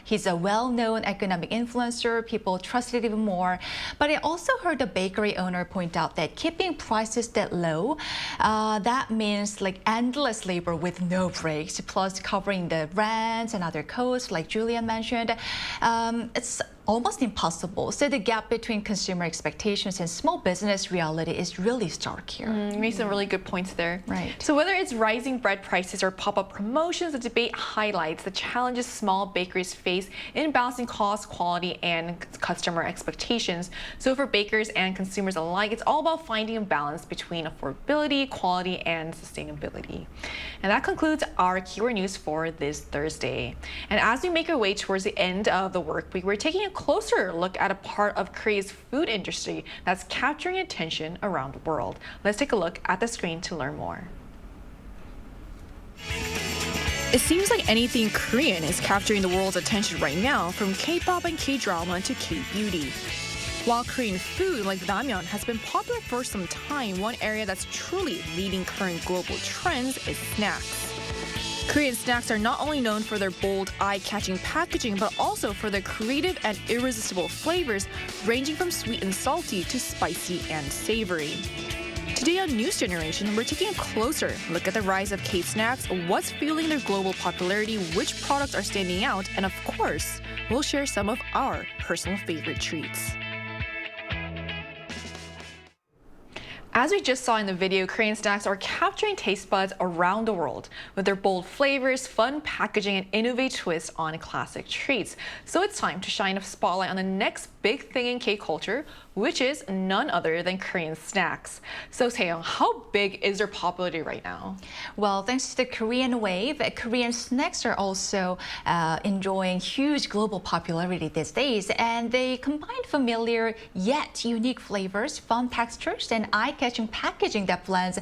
he's a well-known economic influencer, people trust it even more. But I also heard the bakery owner point out that keeping prices that low, that means like endless labor with no breaks, plus covering the rent and other costs, like Julian mentioned. It's almost impossible. So the gap between consumer expectations and small business reality is really stark here. You made some really good points there. Right. So whether it's rising bread prices or pop-up promotions, the debate highlights the challenges small bakeries face in balancing cost, quality, and customer expectations. So for bakers and consumers alike, it's all about finding a balance between affordability, quality, and sustainability. And that concludes our keyword news for this Thursday. And as we make our way towards the end of the work week, we're taking a closer look at a part of Korea's food industry that's capturing attention around the world. Let's take a look at the screen to learn more. It seems like anything Korean is capturing the world's attention right now, from K-pop and K-drama to K-beauty. While Korean food like ramyeon has been popular for some time, one area that's truly leading current global trends is snacks. Korean snacks are not only known for their bold, eye-catching packaging, but also for their creative and irresistible flavors, ranging from sweet and salty to spicy and savory. Today on News Generation, we're taking a closer look at the rise of K-snacks, what's fueling their global popularity, which products are standing out, and of course, we'll share some of our personal favorite treats. As we just saw in the video, Korean snacks are capturing taste buds around the world with their bold flavors, fun packaging, and innovative twists on classic treats. So it's time to shine a spotlight on the next big thing in K-culture, which is none other than Korean snacks. So Taeyong, how big is their popularity right now? Well, thanks to the Korean wave, Korean snacks are also enjoying huge global popularity these days, and they combine familiar yet unique flavors, fun textures, and eye-catching packaging that blends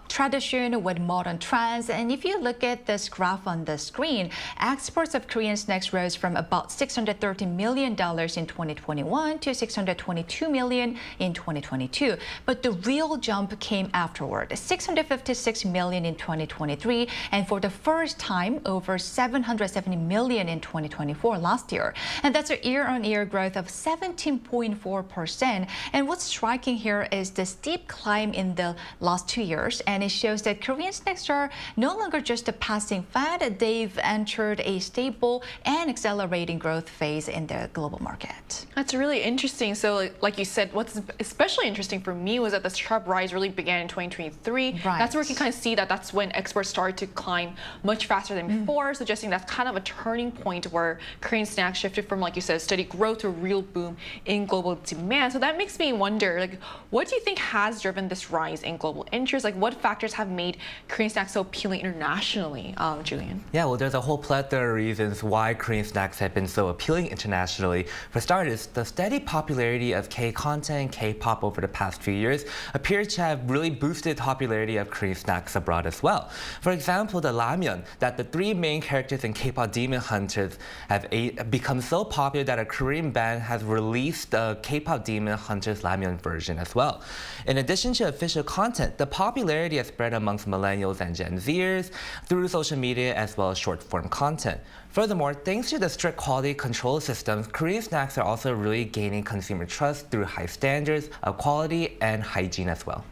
tradition with modern trends. And if you look at this graph on the screen, exports of Korean snacks rose from about $630 million in 2021 to $622 million in 2022. But the real jump came afterward, $656 million in 2023, and for the first time, over $770 million in 2024 last year. And that's a year-on-year growth of 17.4%. And what's striking here is the steep climb in the last 2 years, and it shows that Korean snacks are no longer just a passing fad. They've entered a stable and accelerating growth phase in the global market. That's really interesting. So like you said, what's especially interesting for me was that the sharp rise really began in 2023. Right. That's where we can kind of see that that's when exports started to climb much faster than before, suggesting that's kind of a turning point where Korean snacks shifted from, like you said, steady growth to a real boom in global demand. So that makes me wonder, like, what do you think has driven this rise in global interest? Like, what factors have made Korean snacks so appealing internationally, Julian? Yeah, well, there's a whole plethora of reasons why Korean snacks have been so appealing internationally. For starters, the steady popularity of K-content, K-pop over the past few years appears to have really boosted the popularity of Korean snacks abroad as well. For example, the ramyeon that the three main characters in K-pop Demon Hunters have become so popular that a Korean band has released the K-pop Demon Hunters ramyeon version as well. In addition to official content, the popularity has spread amongst millennials and Gen Zers through social media as well as short-form content. Furthermore, thanks to the strict quality control systems, Korean snacks are also really gaining consumer trust through high standards of quality and hygiene as well.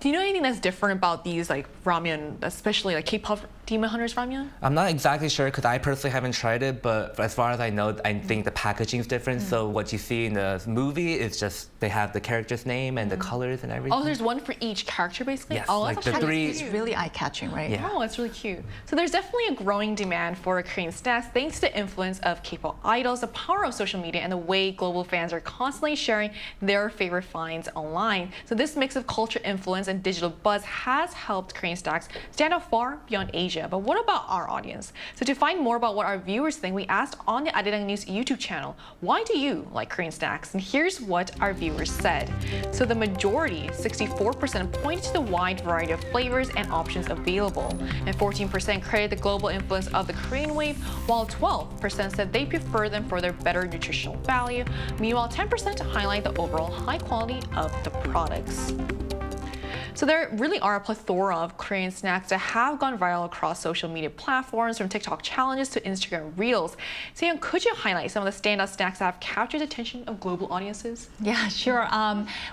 Do you know anything that's different about these like ramen, especially like K-pop Demon Hunters ramen? I'm not exactly sure because I personally haven't tried it, but as far as I know, I think the packaging is different. So what you see in the movie is just they have the character's name and the colors and everything. Oh, there's one for each character basically? Yes, Oh, like the three. It's really eye-catching, right? Yeah. Oh, that's really cute. So there's definitely a growing demand for Korean snacks thanks to the influence of K-pop idols, the power of social media, and the way global fans are constantly sharing their favorite finds online. So this mix of culture influence and digital buzz has helped Korean snacks stand out far beyond Asia. But what about our audience? So to find more about what our viewers think, we asked on the Arirang News YouTube channel, why do you like Korean snacks? And here's what our viewers said. So the majority, 64%, pointed to the wide variety of flavors and options available. And 14% credited the global influence of the Korean wave, while 12% said they prefer them for their better nutritional value. Meanwhile, 10% highlight the overall high quality of the products. So there really are a plethora of Korean snacks that have gone viral across social media platforms, from TikTok challenges to Instagram Reels. Seyoung, could you highlight some of the standout snacks that have captured the attention of global audiences? Yeah, sure.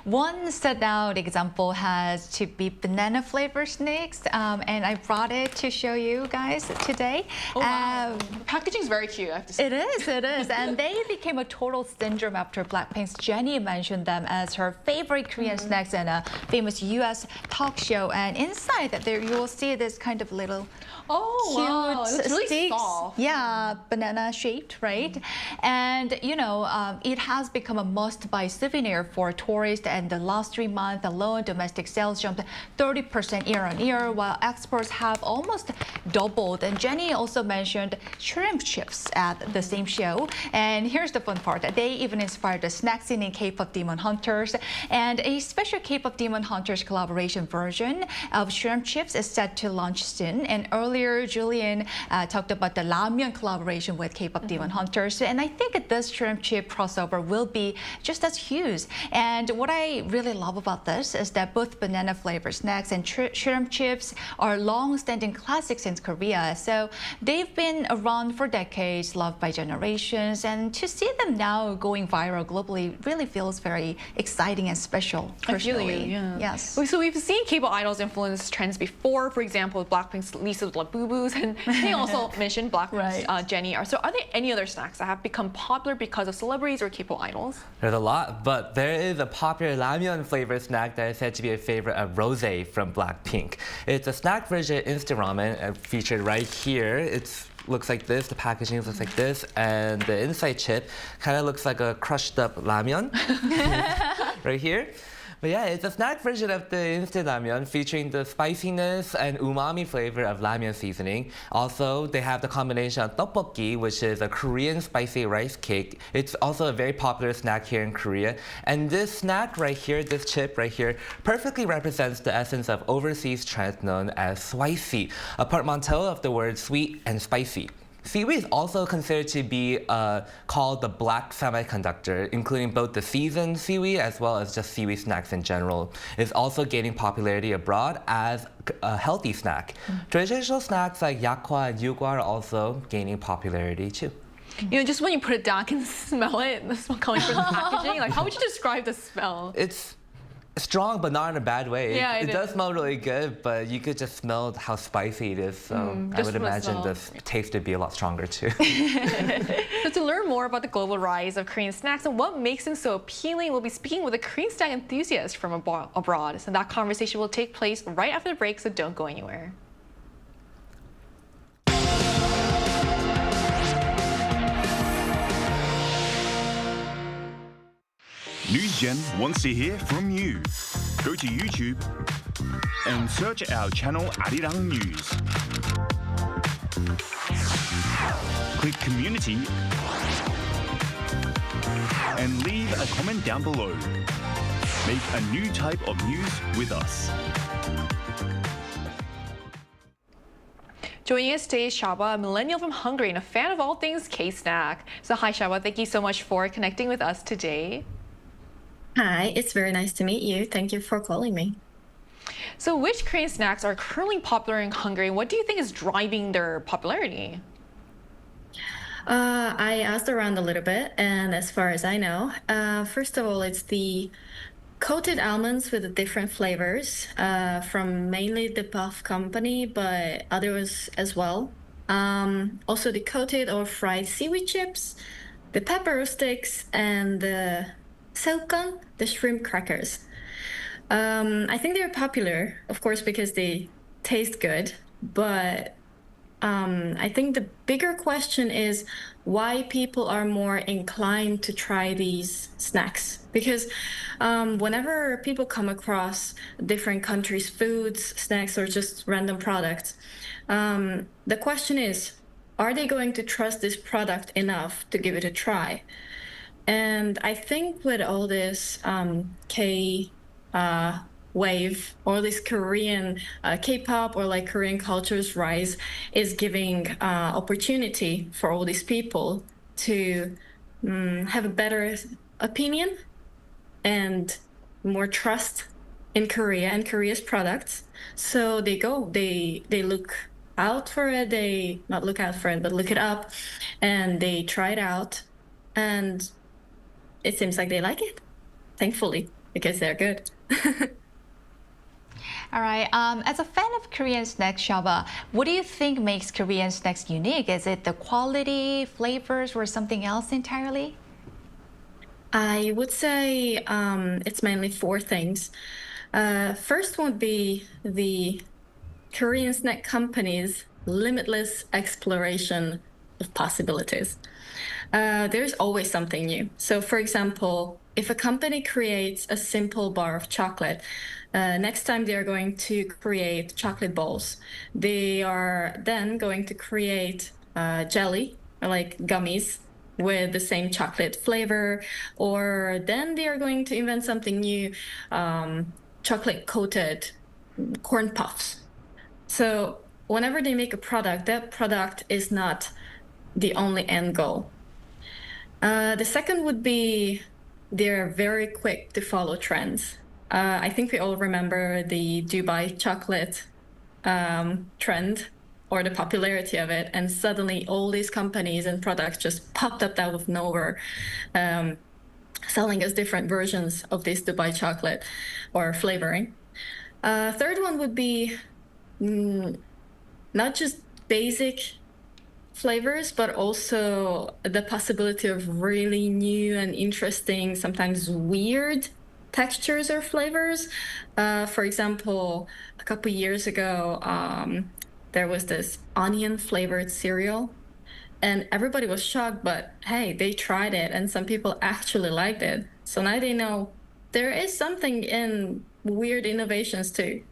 One standout example has to be banana flavored snacks, and I brought it to show you guys today. Oh, wow. Packaging is very cute, I have to say. It is. And they became a total syndrome after Blackpink's Jennie mentioned them as her favorite Korean snacks in a famous US talk show. And inside that, there you will see this kind of little wow, cute it's really sticks. soft. Yeah, banana shaped, right? And you know, it has become a must-buy souvenir for tourists. And the last 3 months alone, domestic sales jumped 30% year-on-year, while exports have almost doubled. And Jennie also mentioned shrimp chips at the same show. And here's the fun part: they even inspired the snack scene in K-pop Demon Hunters. And a special K-pop Demon Hunters collaboration version of shrimp chips is set to launch soon. And earlier, Julian talked about the ramyeon collaboration with K-pop Demon Hunters. And I think this shrimp chip crossover will be just as huge. And what I really love about this is that both banana flavored snacks and shrimp chips are long-standing classics in Korea. So they've been around for decades, loved by generations. And to see them now going viral globally really feels very exciting and special, personally. Yeah. Yes. So we've seen K-pop idols influence trends before. For example, Blackpink's Lisa's Labubu's, and they also mentioned Blackpink's Jennie. So are there any other snacks that have become popular because of celebrities or K-pop idols? There's a lot, but there is a popular ramyeon flavored snack that is said to be a favorite of Rosé from Blackpink. It's a snack version instant ramen featured right here. It looks like this, the packaging looks like this, and the inside chip kind of looks like a crushed up ramyeon right here. But yeah, it's a snack version of the instant ramyeon featuring the spiciness and umami flavor of ramyeon seasoning. Also, they have the combination of tteokbokki, which is a Korean spicy rice cake. It's also a very popular snack here in Korea. And this snack right here, this chip right here, perfectly represents the essence of overseas trends known as spicy, a portmanteau of the words sweet and spicy. Seaweed is also considered to be called the black semiconductor, including both the seasoned seaweed as well as just seaweed snacks in general. It's also gaining popularity abroad as a healthy snack. Traditional snacks like yakgwa and yugwa are also gaining popularity too. You know, just when you put it down, I can smell it. The smell coming from the packaging. Like, how would you describe the smell? It's strong, but not in a bad way. Yeah, it does smell really good, but you could just smell how spicy it is. So I would imagine the taste would be a lot stronger too. So to learn more about the global rise of Korean snacks and what makes them so appealing, we'll be speaking with a Korean snack enthusiast from abroad. So that conversation will take place right after the break, so don't go anywhere. NewsGen wants to hear from you. Go to YouTube and search our channel Arirang News. Click Community and leave a comment down below. Make a new type of news with us. Joining us today is Shaba, a millennial from Hungary and a fan of all things K-snack. So hi Shaba, thank you so much for connecting with us today. Hi, it's very nice to meet you. Thank you for calling me. So which Korean snacks are currently popular in Hungary, and what do you think is driving their popularity? I asked around a little bit, and as far as I know, first of all, it's the coated almonds with different flavors from mainly the Puff company, but others as well. Also the coated or fried seaweed chips, the pepper sticks, and the seokang, the shrimp crackers. I think they're popular, of course, because they taste good, but I think the bigger question is why people are more inclined to try these snacks. Because whenever people come across different countries' foods, snacks, or just random products, the question is, are they going to trust this product enough to give it a try? And I think with all this wave, or this Korean K-pop or like Korean culture's rise is giving opportunity for all these people to have a better opinion and more trust in Korea and Korea's products. So they look out for it, not look out for it, but look it up, and they try it out, and it seems like they like it, thankfully, because they're good. All right. As a fan of Korean snacks, Shaba, what do you think makes Korean snacks unique? Is it the quality, flavors, or something else entirely? I would say it's mainly four things. First would be the Korean snack companies' limitless exploration of possibilities. There's always something new. So, for example, if a company creates a simple bar of chocolate, next time they are going to create chocolate balls. They are then going to create jelly, or like gummies, with the same chocolate flavor, or then they are going to invent something new, chocolate-coated corn puffs. So whenever they make a product, that product is not the only end goal. The second would be they're very quick to follow trends. I think we all remember the Dubai chocolate trend, or the popularity of it, and suddenly all these companies and products just popped up out of nowhere, selling us different versions of this Dubai chocolate or flavoring. Third one would be not just basic flavors, but also the possibility of really new and interesting, sometimes weird textures or flavors. For example, a couple years ago, there was this onion flavored cereal, and everybody was shocked, but hey, they tried it and some people actually liked it. So now they know there is something in weird innovations too.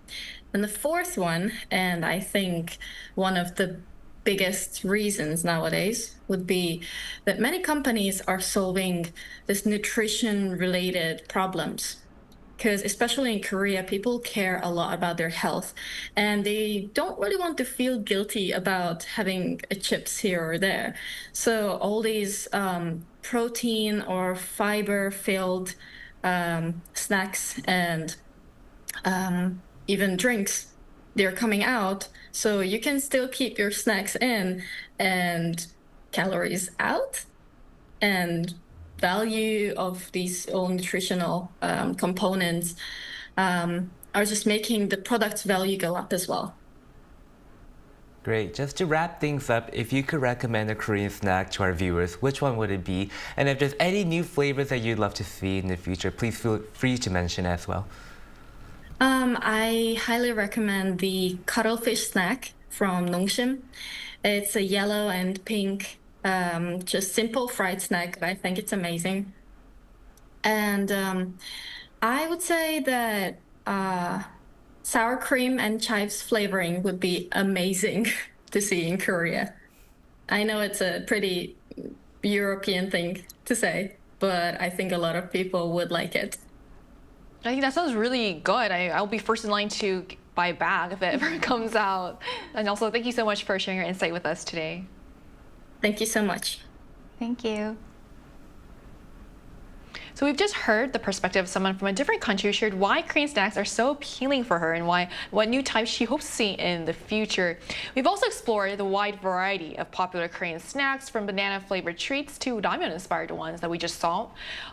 And the fourth one, and I think one of the biggest reasons nowadays, would be that many companies are solving this nutrition-related problems. Because especially in Korea, people care a lot about their health, and they don't really want to feel guilty about having a chips here or there. So all these protein or fiber-filled snacks and even drinks, they're coming out, so you can still keep your snacks in and calories out, and value of these all nutritional components are just making the product's value go up as well. Great. Just to wrap things up, if you could recommend a Korean snack to our viewers, which one would it be? And if there's any new flavors that you'd love to see in the future, please feel free to mention as well. I highly recommend the cuttlefish snack from Nongshim. It's a yellow and pink, just simple fried snack. I think it's amazing. And I would say that sour cream and chives flavoring would be amazing to see in Korea. I know it's a pretty European thing to say, but I think a lot of people would like it. I think that sounds really good. I'll be first in line to buy a bag if it ever comes out. And also, thank you so much for sharing your insight with us today. Thank you so much. Thank you. So we've just heard the perspective of someone from a different country who shared why Korean snacks are so appealing for her and what new types she hopes to see in the future. We've also explored the wide variety of popular Korean snacks, from banana-flavored treats to ramyeon-inspired ones that we just saw.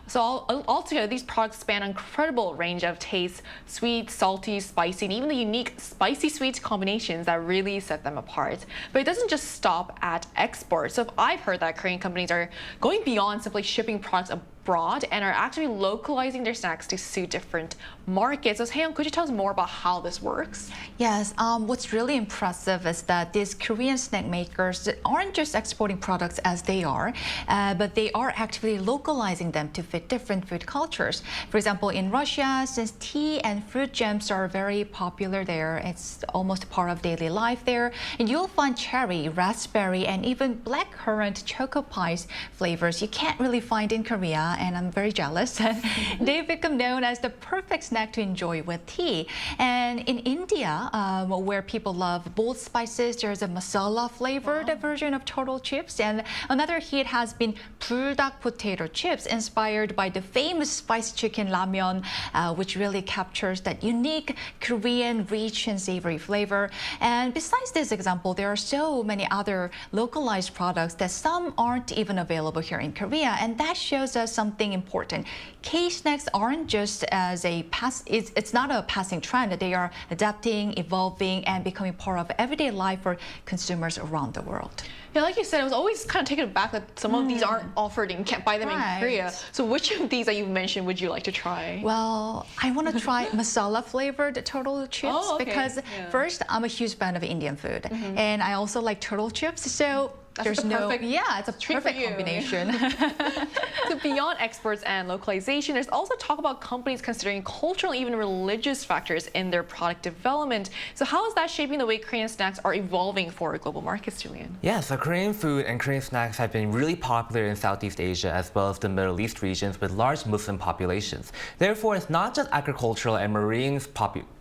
So altogether, these products span an incredible range of tastes: sweet, salty, spicy, and even the unique spicy-sweet combinations that really set them apart. But it doesn't just stop at export. So I've heard that Korean companies are going beyond simply shipping products abroad and are actually localizing their snacks to suit different markets. So Haenyeo, could you tell us more about how this works? Yes, what's really impressive is that these Korean snack makers aren't just exporting products as they are, but they are actually localizing them to fit different food cultures. For example, in Russia, since tea and fruit jams are very popular there, it's almost part of daily life there, and you'll find cherry, raspberry, and even blackcurrant choco pies flavors you can't really find in Korea, and I'm very jealous. They've become known as the perfect snack to enjoy with tea. And in India, where people love bold spices, there's a masala flavored version of turtle chips. And another hit has been buldak potato chips, inspired by the famous spicy chicken ramyeon, which really captures that unique Korean rich and savory flavor. And besides this example, there are so many other localized products that some aren't even available here in Korea. And that shows us something important. K-snacks aren't just as it's not a passing trend. They are adapting, evolving, and becoming part of everyday life for consumers around the world. Yeah, like you said, I was always kind of taken aback that some of these aren't offered and you can't buy them in Korea. So which of these that you mentioned would you like to try? Well, I want to try masala flavored turtle chips because first, I'm a huge fan of Indian food, and I also like turtle chips. So it's a perfect combination. So beyond exports and localization, there's also talk about companies considering cultural, even religious factors in their product development. So how is that shaping the way Korean snacks are evolving for global markets, Julian? Yeah, so Korean food and Korean snacks have been really popular in Southeast Asia as well as the Middle East regions with large Muslim populations. Therefore, it's not just agricultural and marine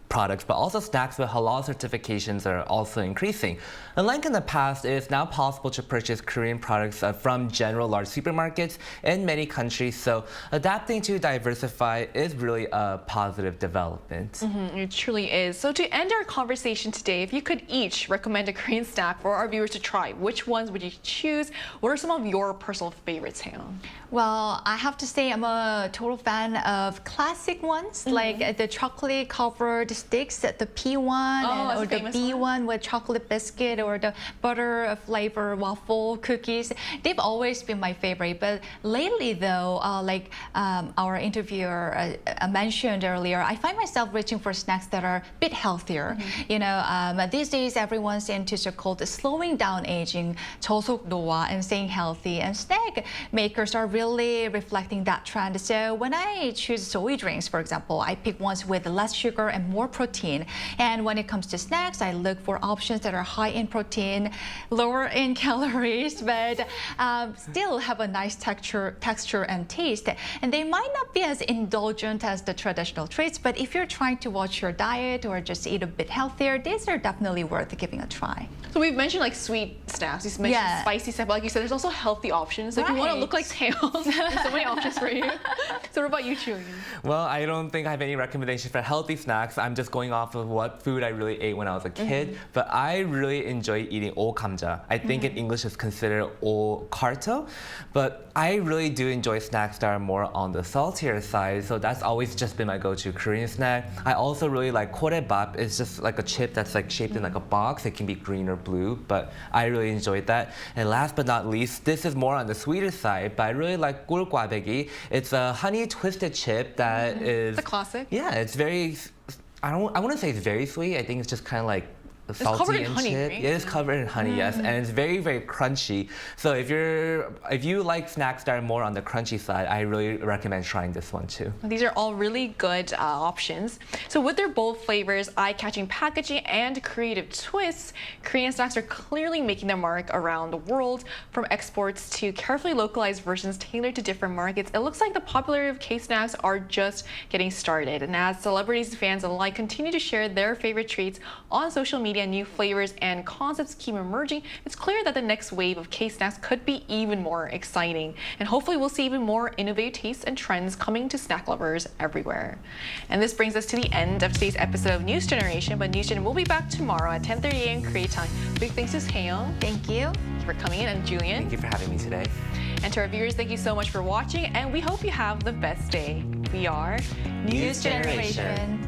products, but also snacks with halal certifications are also increasing. Unlike in the past, it is now possible to purchase Korean products from general large supermarkets in many countries, so adapting to diversify is really a positive development. It truly is. So to end our conversation today, if you could each recommend a Korean snack for our viewers to try, which ones would you choose? What are some of your personal favorites, Haenyeo? Well, I have to say I'm a total fan of classic ones, like the chocolate covered sticks, the P one or the B one with chocolate biscuit, or the butter flavor waffle cookies. They've always been my favorite. But lately, though, like our interviewer mentioned earlier, I find myself reaching for snacks that are a bit healthier. You know, these days everyone's into so-called slowing down aging, 저속 노화, and staying healthy. And snack makers are really reflecting that trend. So when I choose soy drinks, for example, I pick ones with less sugar and more protein. And when it comes to snacks, I look for options that are high in protein, lower in calories, but still have a nice texture and taste. And they might not be as indulgent as the traditional treats, but if you're trying to watch your diet or just eat a bit healthier, these are definitely worth giving a try. So we've mentioned like sweet snacks, you mentioned spicy stuff, but like you said, there's also healthy options. So if you want to look like Haenyeo, there's so many options for you. So what about you, Julian? Well, I don't think I have any recommendations for healthy snacks. I'm just going off of what food I really ate when I was a kid. But I really enjoy eating 감자. I think in English it's considered karto. But I really do enjoy snacks that are more on the saltier side. So that's always just been my go-to Korean snack. I also really like korebap. It's just like a chip that's like shaped in like a box. It can be green or blue, but I really enjoyed that. And last but not least, this is more on the sweeter side, but I really like 꿀꽈배기. It's a honey twisted chip that is... It's a classic. Yeah, it's very... I wouldn't say it's very sweet. I think it's just kind of like salty covered in and honey, chip. right? It is covered in honey, yes, and it's very, very crunchy. So if you like snacks that are more on the crunchy side, I really recommend trying this one too. These are all really good options. So with their bold flavors, eye-catching packaging, and creative twists, Korean snacks are clearly making their mark around the world. From exports to carefully localized versions tailored to different markets, it looks like the popularity of K-snacks are just getting started. And as celebrities and fans alike continue to share their favorite treats on social media, media and new flavors and concepts keep emerging, it's clear that the next wave of K-snacks could be even more exciting. And hopefully we'll see even more innovative tastes and trends coming to snack lovers everywhere. And this brings us to the end of today's episode of News Generation, but News Gen will be back tomorrow at 10:30 a.m. Korea time. Big thanks to Haenyeo. Thank you. Thank you for coming in, and Julian. Thank you for having me today. And to our viewers, thank you so much for watching, and we hope you have the best day. We are News Generation.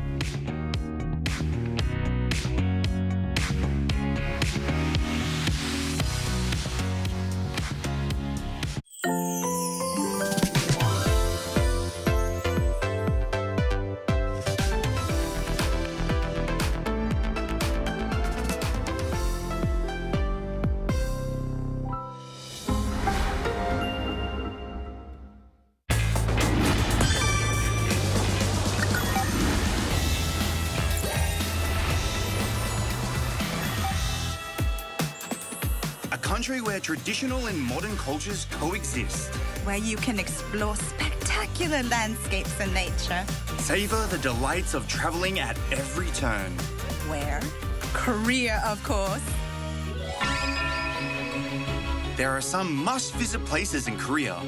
A country where traditional and modern cultures coexist. Where you can explore spectacular landscapes and nature. Savor the delights of traveling at every turn. Where? Korea, of course. There are some must-visit places in Korea.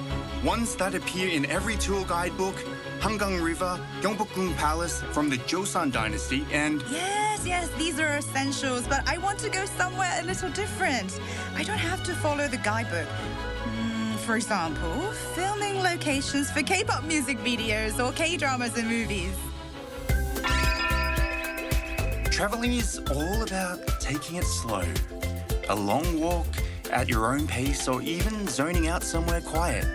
Ones that appear in every tour guidebook: Hangang River, Gyeongbokgung Palace from the Joseon Dynasty, and Yes, these are essentials, but I want to go somewhere a little different. I don't have to follow the guidebook. For example, filming locations for K-pop music videos or K-dramas and movies. traveling is all about taking it slow. A long walk at your own pace, or even zoning out somewhere quiet.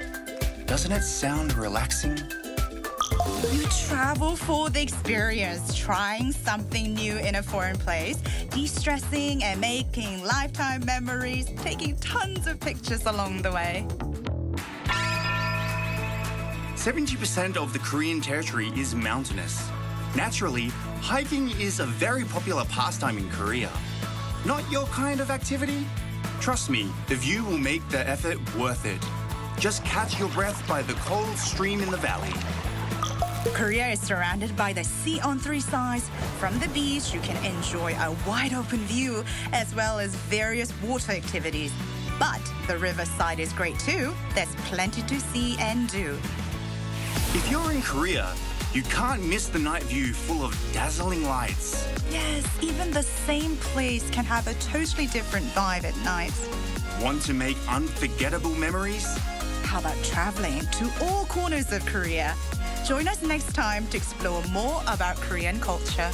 Doesn't it sound relaxing? You travel for the experience, trying something new in a foreign place, de-stressing and making lifetime memories, taking tons of pictures along the way. 70% of the Korean territory is mountainous. Naturally, hiking is a very popular pastime in Korea. Not your kind of activity? Trust me, the view will make the effort worth it. Just catch your breath by the cold stream in the valley. Korea is surrounded by the sea on three sides. From the beach, you can enjoy a wide open view as well as various water activities. But the riverside is great too. There's plenty to see and do. If you're in Korea, you can't miss the night view full of dazzling lights. Yes, even the same place can have a totally different vibe at night. Want to make unforgettable memories? How about traveling to all corners of Korea? Join us next time to explore more about Korean culture.